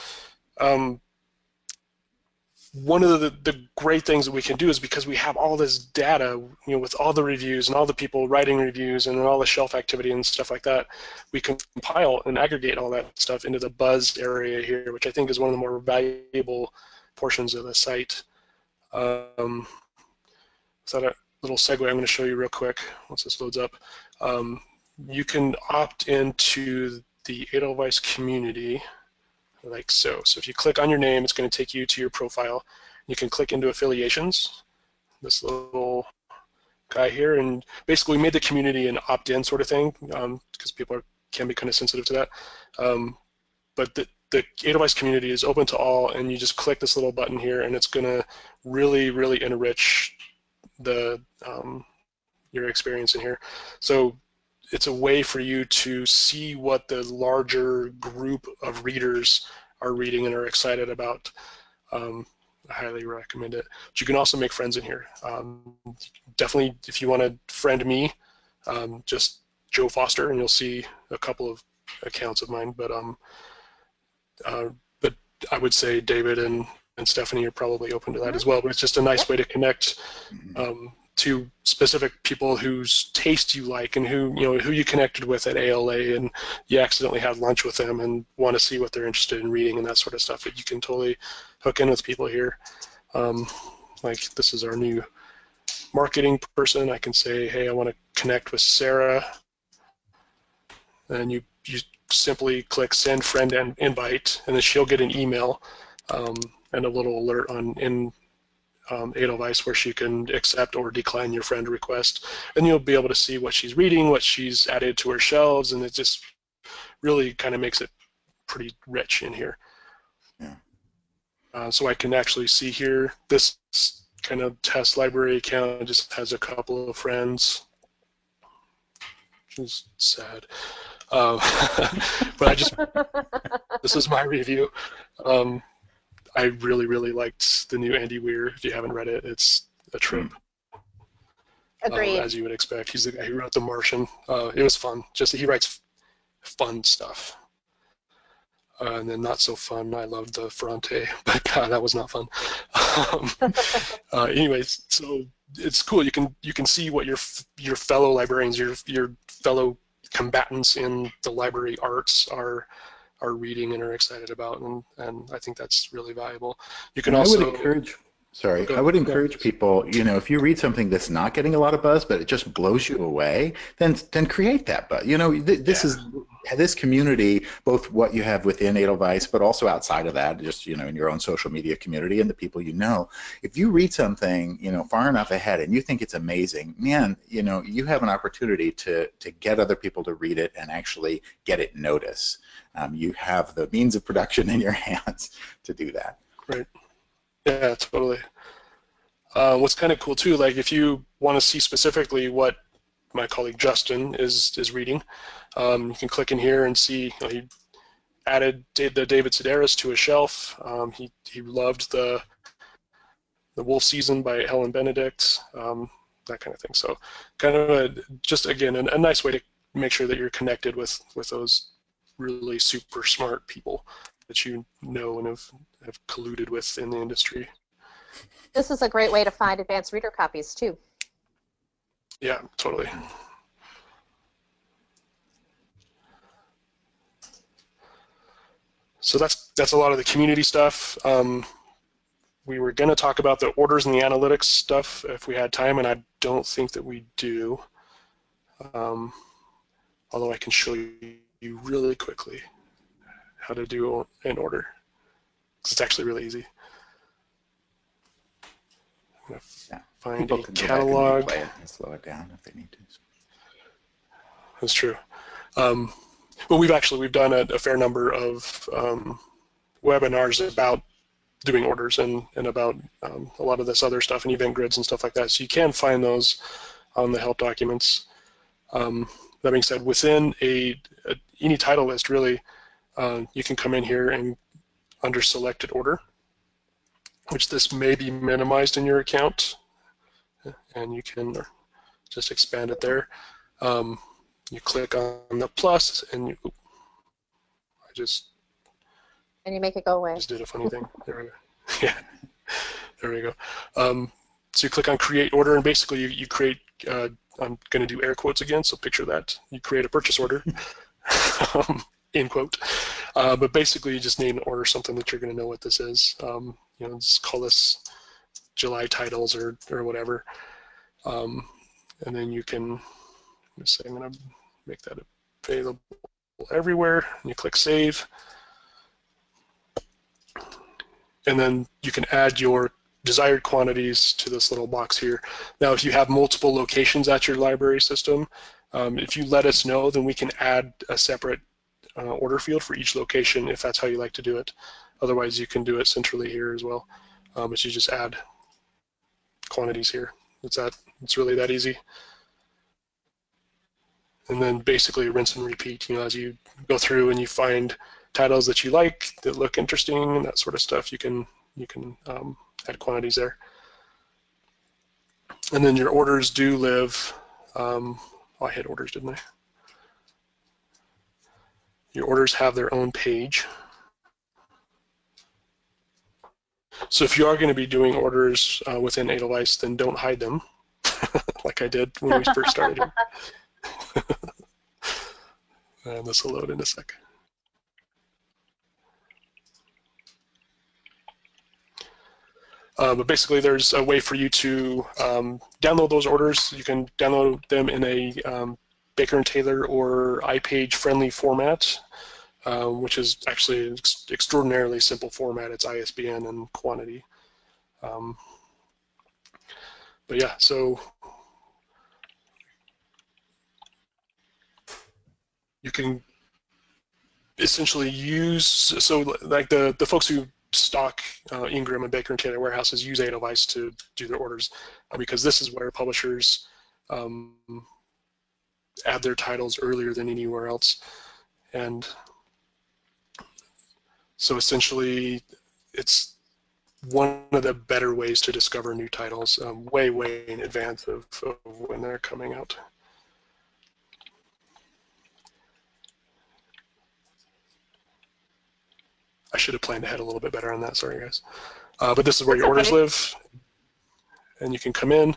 One of the great things that we can do is, because we have all this data, with all the reviews and all the people writing reviews and all the shelf activity and stuff like that, we can compile and aggregate all that stuff into the Buzz area here, which I think is one of the more valuable portions of the site. So that little segue I'm going to show you real quick once this loads up. You can opt into the Edelweiss community like so. So if you click on your name, it's going to take you to your profile. You can click into affiliations, this little guy here, and basically we made the community an opt-in sort of thing, because people can be kind of sensitive to that. But the Edelweiss community is open to all, and you just click this little button here, and it's going to really, really enrich the your experience in here. So it's a way for you to see what the larger group of readers are reading and are excited about. I highly recommend it. But you can also make friends in here. Definitely, if you want to friend me, just Joe Foster, and you'll see a couple of accounts of mine. But I would say David and Stephanie are probably open to that as well. But it's just a nice way to connect to specific people whose taste you like, and who you connected with at ALA, and you accidentally had lunch with them and want to see what they're interested in reading and that sort of stuff. But you can totally hook in with people here. Like this is our new marketing person. I can say, hey, I want to connect with Sarah, and you simply click send friend and invite, and then she'll get an email and a little alert in Edelweiss where she can accept or decline your friend request, and you'll be able to see what she's reading, what she's added to her shelves, and it just really kind of makes it pretty rich in here. Yeah. So I can actually see here, this kind of test library account just has a couple of friends, which is sad. But this is my review. I really, really liked the new Andy Weir. If you haven't read it, it's a trip. Agreed. As you would expect. He's the guy who wrote The Martian. It was fun. He writes fun stuff. And then not so fun, I loved the Ferrante, but God, that was not fun. Anyways, so it's cool. You can see what your fellow librarians, your fellow combatants in the library arts are reading and are excited about, and I think that's really valuable. You can And I would also encourage, sorry, go I would ahead. encourage people, if you read something that's not getting a lot of buzz, but it just blows you away, then create that buzz. This Yeah, is this community, both what you have within Edelweiss, but also outside of that, just in your own social media community and the people you know. If you read something, far enough ahead and you think it's amazing, man, you have an opportunity to get other people to read it and actually get it notice. You have the means of production in your hands to do that. right. Yeah, totally. What's kind of cool too, like if you want to see specifically what my colleague Justin is reading, you can click in here and see he added the David Sedaris to his shelf. He loved the Wolf Season by Helen Benedict, that kind of thing. So kind of just again a nice way to make sure that you're connected with those really super smart people that you know and have colluded with in the industry. This is a great way to find advanced reader copies too. Yeah, totally. So that's a lot of the community stuff. We were going to talk about the orders and the analytics stuff if we had time, and I don't think that we do. Although I can show you really quickly how to do an order, because it's actually really easy. I'm going to find People a can catalog. go back and replay it and slow it down if they need to. That's true. But we've done a fair number of webinars about doing orders and about a lot of this other stuff and event grids and stuff like that. So you can find those on the help documents. That being said, within any title list, really, you can come in here and under selected order, which this may be minimized in your account, and you can just expand it there. You click on the plus, and and you make it go away. Just did a funny thing. There we go. Yeah, there we go. So you click on create order, and basically you create, I'm going to do air quotes again, so picture that. You create a purchase order, in quote. But basically you just name the order something that you're going to know what this is. Just call this July titles or whatever. And then you can, say I'm going to make that available everywhere, and you click save. And then you can add your desired quantities to this little box here. Now, if you have multiple locations at your library system, if you let us know, then we can add a separate order field for each location if that's how you like to do it. Otherwise, you can do it centrally here as well. But you just add quantities here. It's really that easy. And then basically rinse and repeat. As you go through and you find titles that you like that look interesting and that sort of stuff, you can add quantities there. And then your orders do live. I hit orders, didn't I? Your orders have their own page. So if you are going to be doing orders within Edelweiss, then don't hide them, like I did when we first started. And this will load in a second. But basically, there's a way for you to download those orders. You can download them in a Baker and Taylor or iPage friendly format, which is actually an extraordinarily simple format. It's ISBN and quantity. But yeah, so you can essentially use, so like the folks who stock Ingram and Baker and Taylor warehouses use Edelweiss to do their orders, because this is where publishers add their titles earlier than anywhere else. And so essentially it's one of the better ways to discover new titles way in advance of when they're coming out. I should have planned ahead a little bit better on that. Sorry, guys. But this is where That's your orders okay. live, and you can come in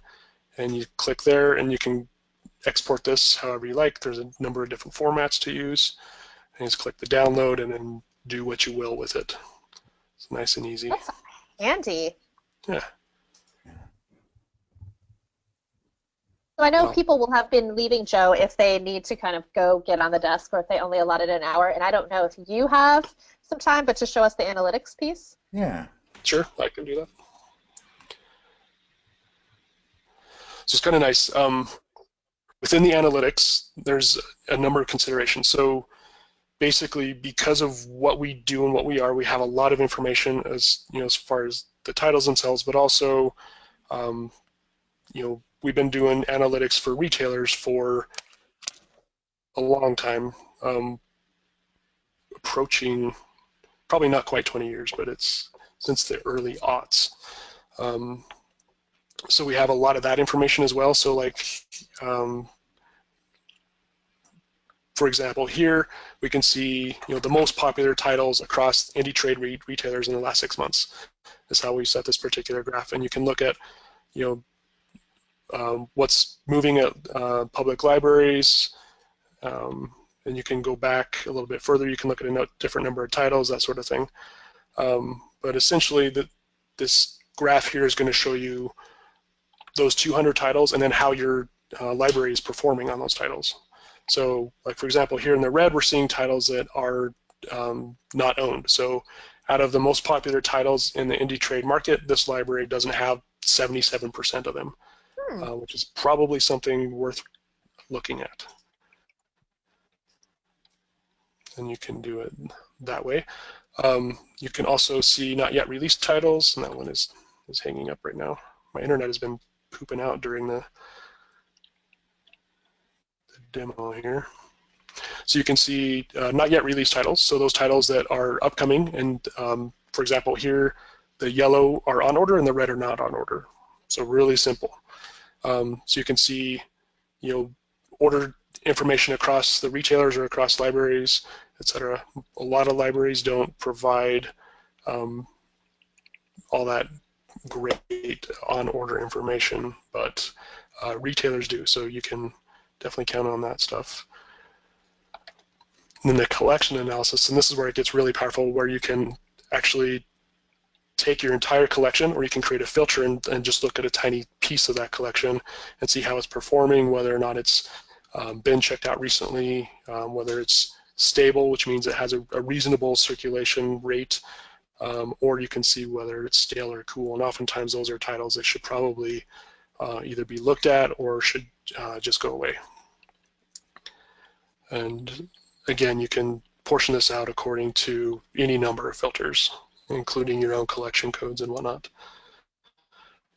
and you click there, and you can export this however you like. There's a number of different formats to use. And just click the download and then do what you will with it. It's nice and easy. That's handy. Yeah. So I know Well, people will have been leaving Joe if they need to kind of go get on the desk or if they only allotted an hour. And I don't know if you have some time, but to show us the analytics piece. Yeah. sure, I can do that. So it's kind of nice. Within the analytics, there's a number of considerations. So basically, because of what we do and what we are, we have a lot of information as as far as the titles themselves, but also, we've been doing analytics for retailers for a long time, approaching probably not quite 20 years, but it's since the early aughts. So we have a lot of that information as well. So like, for example, here we can see the most popular titles across indie trade retailers in the last 6 months. Is how we set this particular graph, and you can look at what's moving at public libraries, and you can go back a little bit further. You can look at a different number of titles, that sort of thing. But essentially, this graph here is going to show you those 200 titles and then how your library is performing on those titles. So, like for example, here in the red, we're seeing titles that are not owned. So, out of the most popular titles in the indie trade market, this library doesn't have 77% of them, which is probably something worth looking at. And you can do it that way. You can also see not yet released titles, and that one is hanging up right now. My internet has been pooping out during the demo here. So you can see not yet released titles, so those titles that are upcoming, and for example here, the yellow are on order and the red are not on order. So really simple. So you can see, order information across the retailers or across libraries, etc. A lot of libraries don't provide all that great on-order information, but retailers do, so you can definitely count on that stuff. And then the collection analysis, and this is where it gets really powerful, where you can actually take your entire collection, or you can create a filter and just look at a tiny piece of that collection and see how it's performing, whether or not it's been checked out recently, whether it's stable, which means it has a reasonable circulation rate, or you can see whether it's stale or cool. And oftentimes those are titles that should probably either be looked at or should just go away. And again, you can portion this out according to any number of filters, including your own collection codes and whatnot.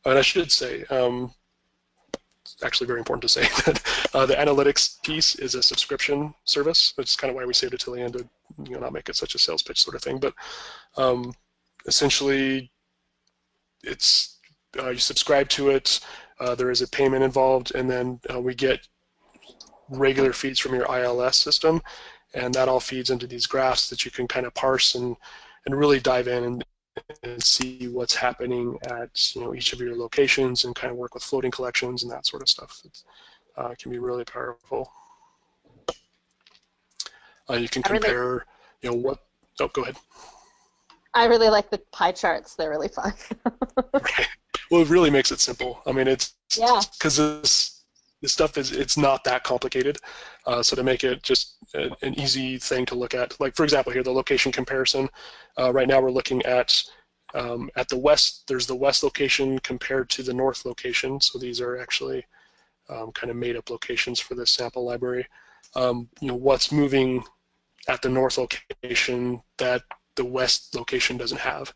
And I should say, it's actually very important to say that the analytics piece is a subscription service. That's kind of why we saved it till the end to not make it such a sales pitch sort of thing. But essentially, it's you subscribe to it. There is a payment involved, and then we get regular feeds from your ILS system, and that all feeds into these graphs that you can kind of parse and really dive in and see what's happening at each of your locations, and kind of work with floating collections and that sort of stuff. It can be really powerful. You can compare, what. Oh, go ahead. I really like the pie charts. They're really fun. Right. Well, it really makes it simple. I mean, it's because this stuff it's not that complicated. So to make it just an easy thing to look at, like for example here, the location comparison. Right now we're looking at the west. There's the west location compared to the north location. So these are actually kind of made up locations for this sample library. What's moving at the north location that the west location doesn't have,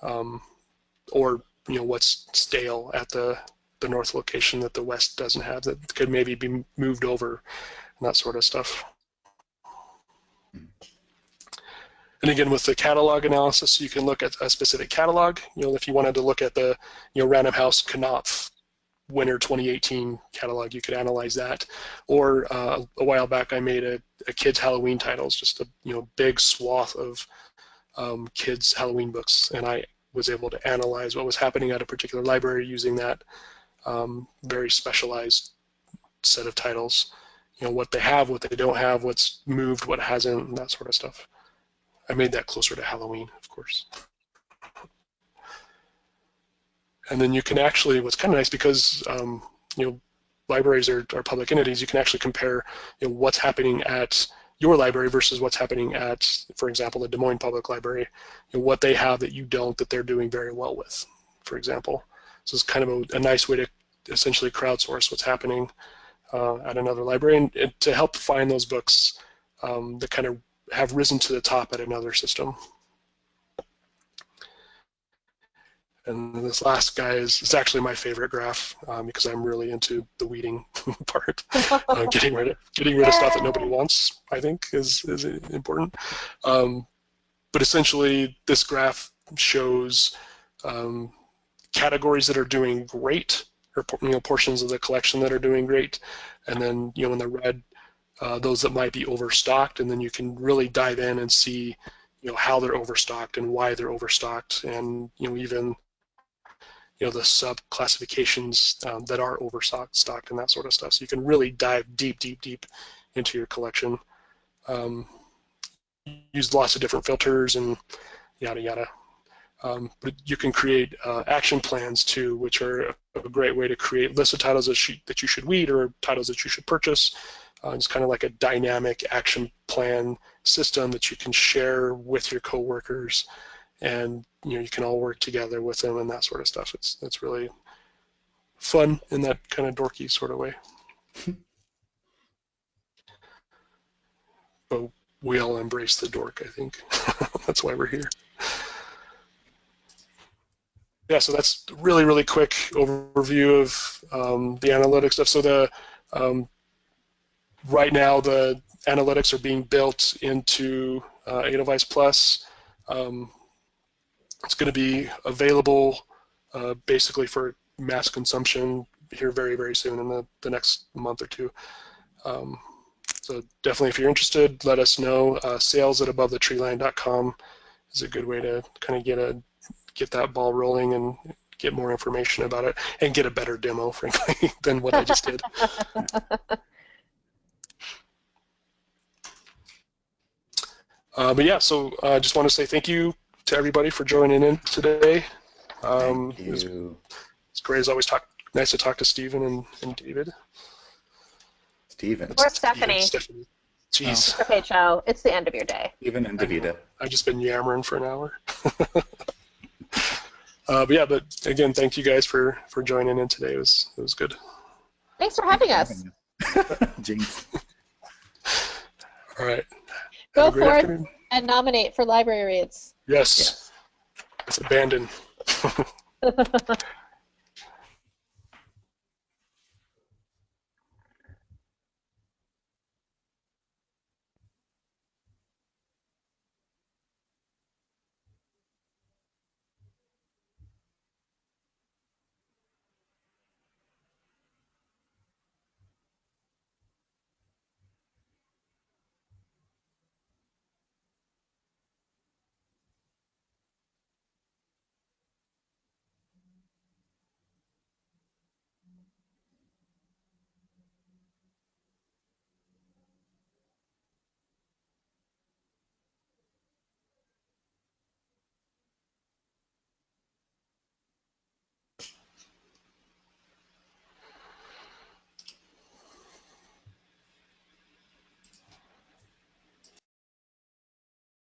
or what's stale at the north location that the west doesn't have that could maybe be moved over, and that sort of stuff. And again, with the catalog analysis, you can look at a specific catalog. If you wanted to look at the Random House Knopf Winter 2018 catalog, you could analyze that. Or a while back, I made a kids Halloween titles, just a big swath of kids' Halloween books, and I was able to analyze what was happening at a particular library using that very specialized set of titles. You know, what they have, what they don't have, what's moved, what hasn't, and that sort of stuff. I made that closer to Halloween, of course. And then you can actually, what's kind of nice because you know, libraries are public entities, you can actually compare, you know, what's happening at your library versus what's happening at, for example, the Des Moines Public Library, you know, what they have that you don't, that they're doing very well with, for example. So it's kind of a nice way to essentially crowdsource what's happening at another library, and to help find those books that kind of have risen to the top at another system. And this last guy is actually my favorite graph because I'm really into the weeding part. Getting rid of stuff that nobody wants, I think, is important. But essentially, this graph shows categories that are doing great, or portions of the collection that are doing great, and then in the red, those that might be overstocked, and then you can really dive in and see how they're overstocked and why they're overstocked, and even the sub classifications that are overstocked and that sort of stuff. So you can really dive deep into your collection. Use lots of different filters and yada yada. But you can create action plans too, which are a great way to create lists of titles that you should read or titles that you should purchase. It's kind of like a dynamic action plan system that you can share with your coworkers, and you can all work together with them and that sort of stuff. It's really fun in that kind of dorky sort of way. But we all embrace the dork, I think. That's why we're here. Yeah, so that's really quick overview of the analytics stuff. So right now the analytics are being built into Edelweiss Plus. It's going to be available basically for mass consumption here very soon in the next month or two. So definitely, if you're interested, let us know. Sales at AboveTheTreeline.com is a good way to kind of get that ball rolling and get more information about it and get a better demo, frankly, than what I just did. But yeah, so I just want to say thank you to everybody for joining in today. Thank you. It's great as always. Nice to talk to Stephen and David. Stephen. Or Stephanie. Stephanie. Jeez. Oh. Okay, Joe. It's the end of your day. Stephen and Davida. I've just been yammering for an hour. But yeah, but again, thank you guys for joining in today. It was good. Thanks for having us. Jinx. All right. Go forth and nominate for library reads. Yes. It's abandoned.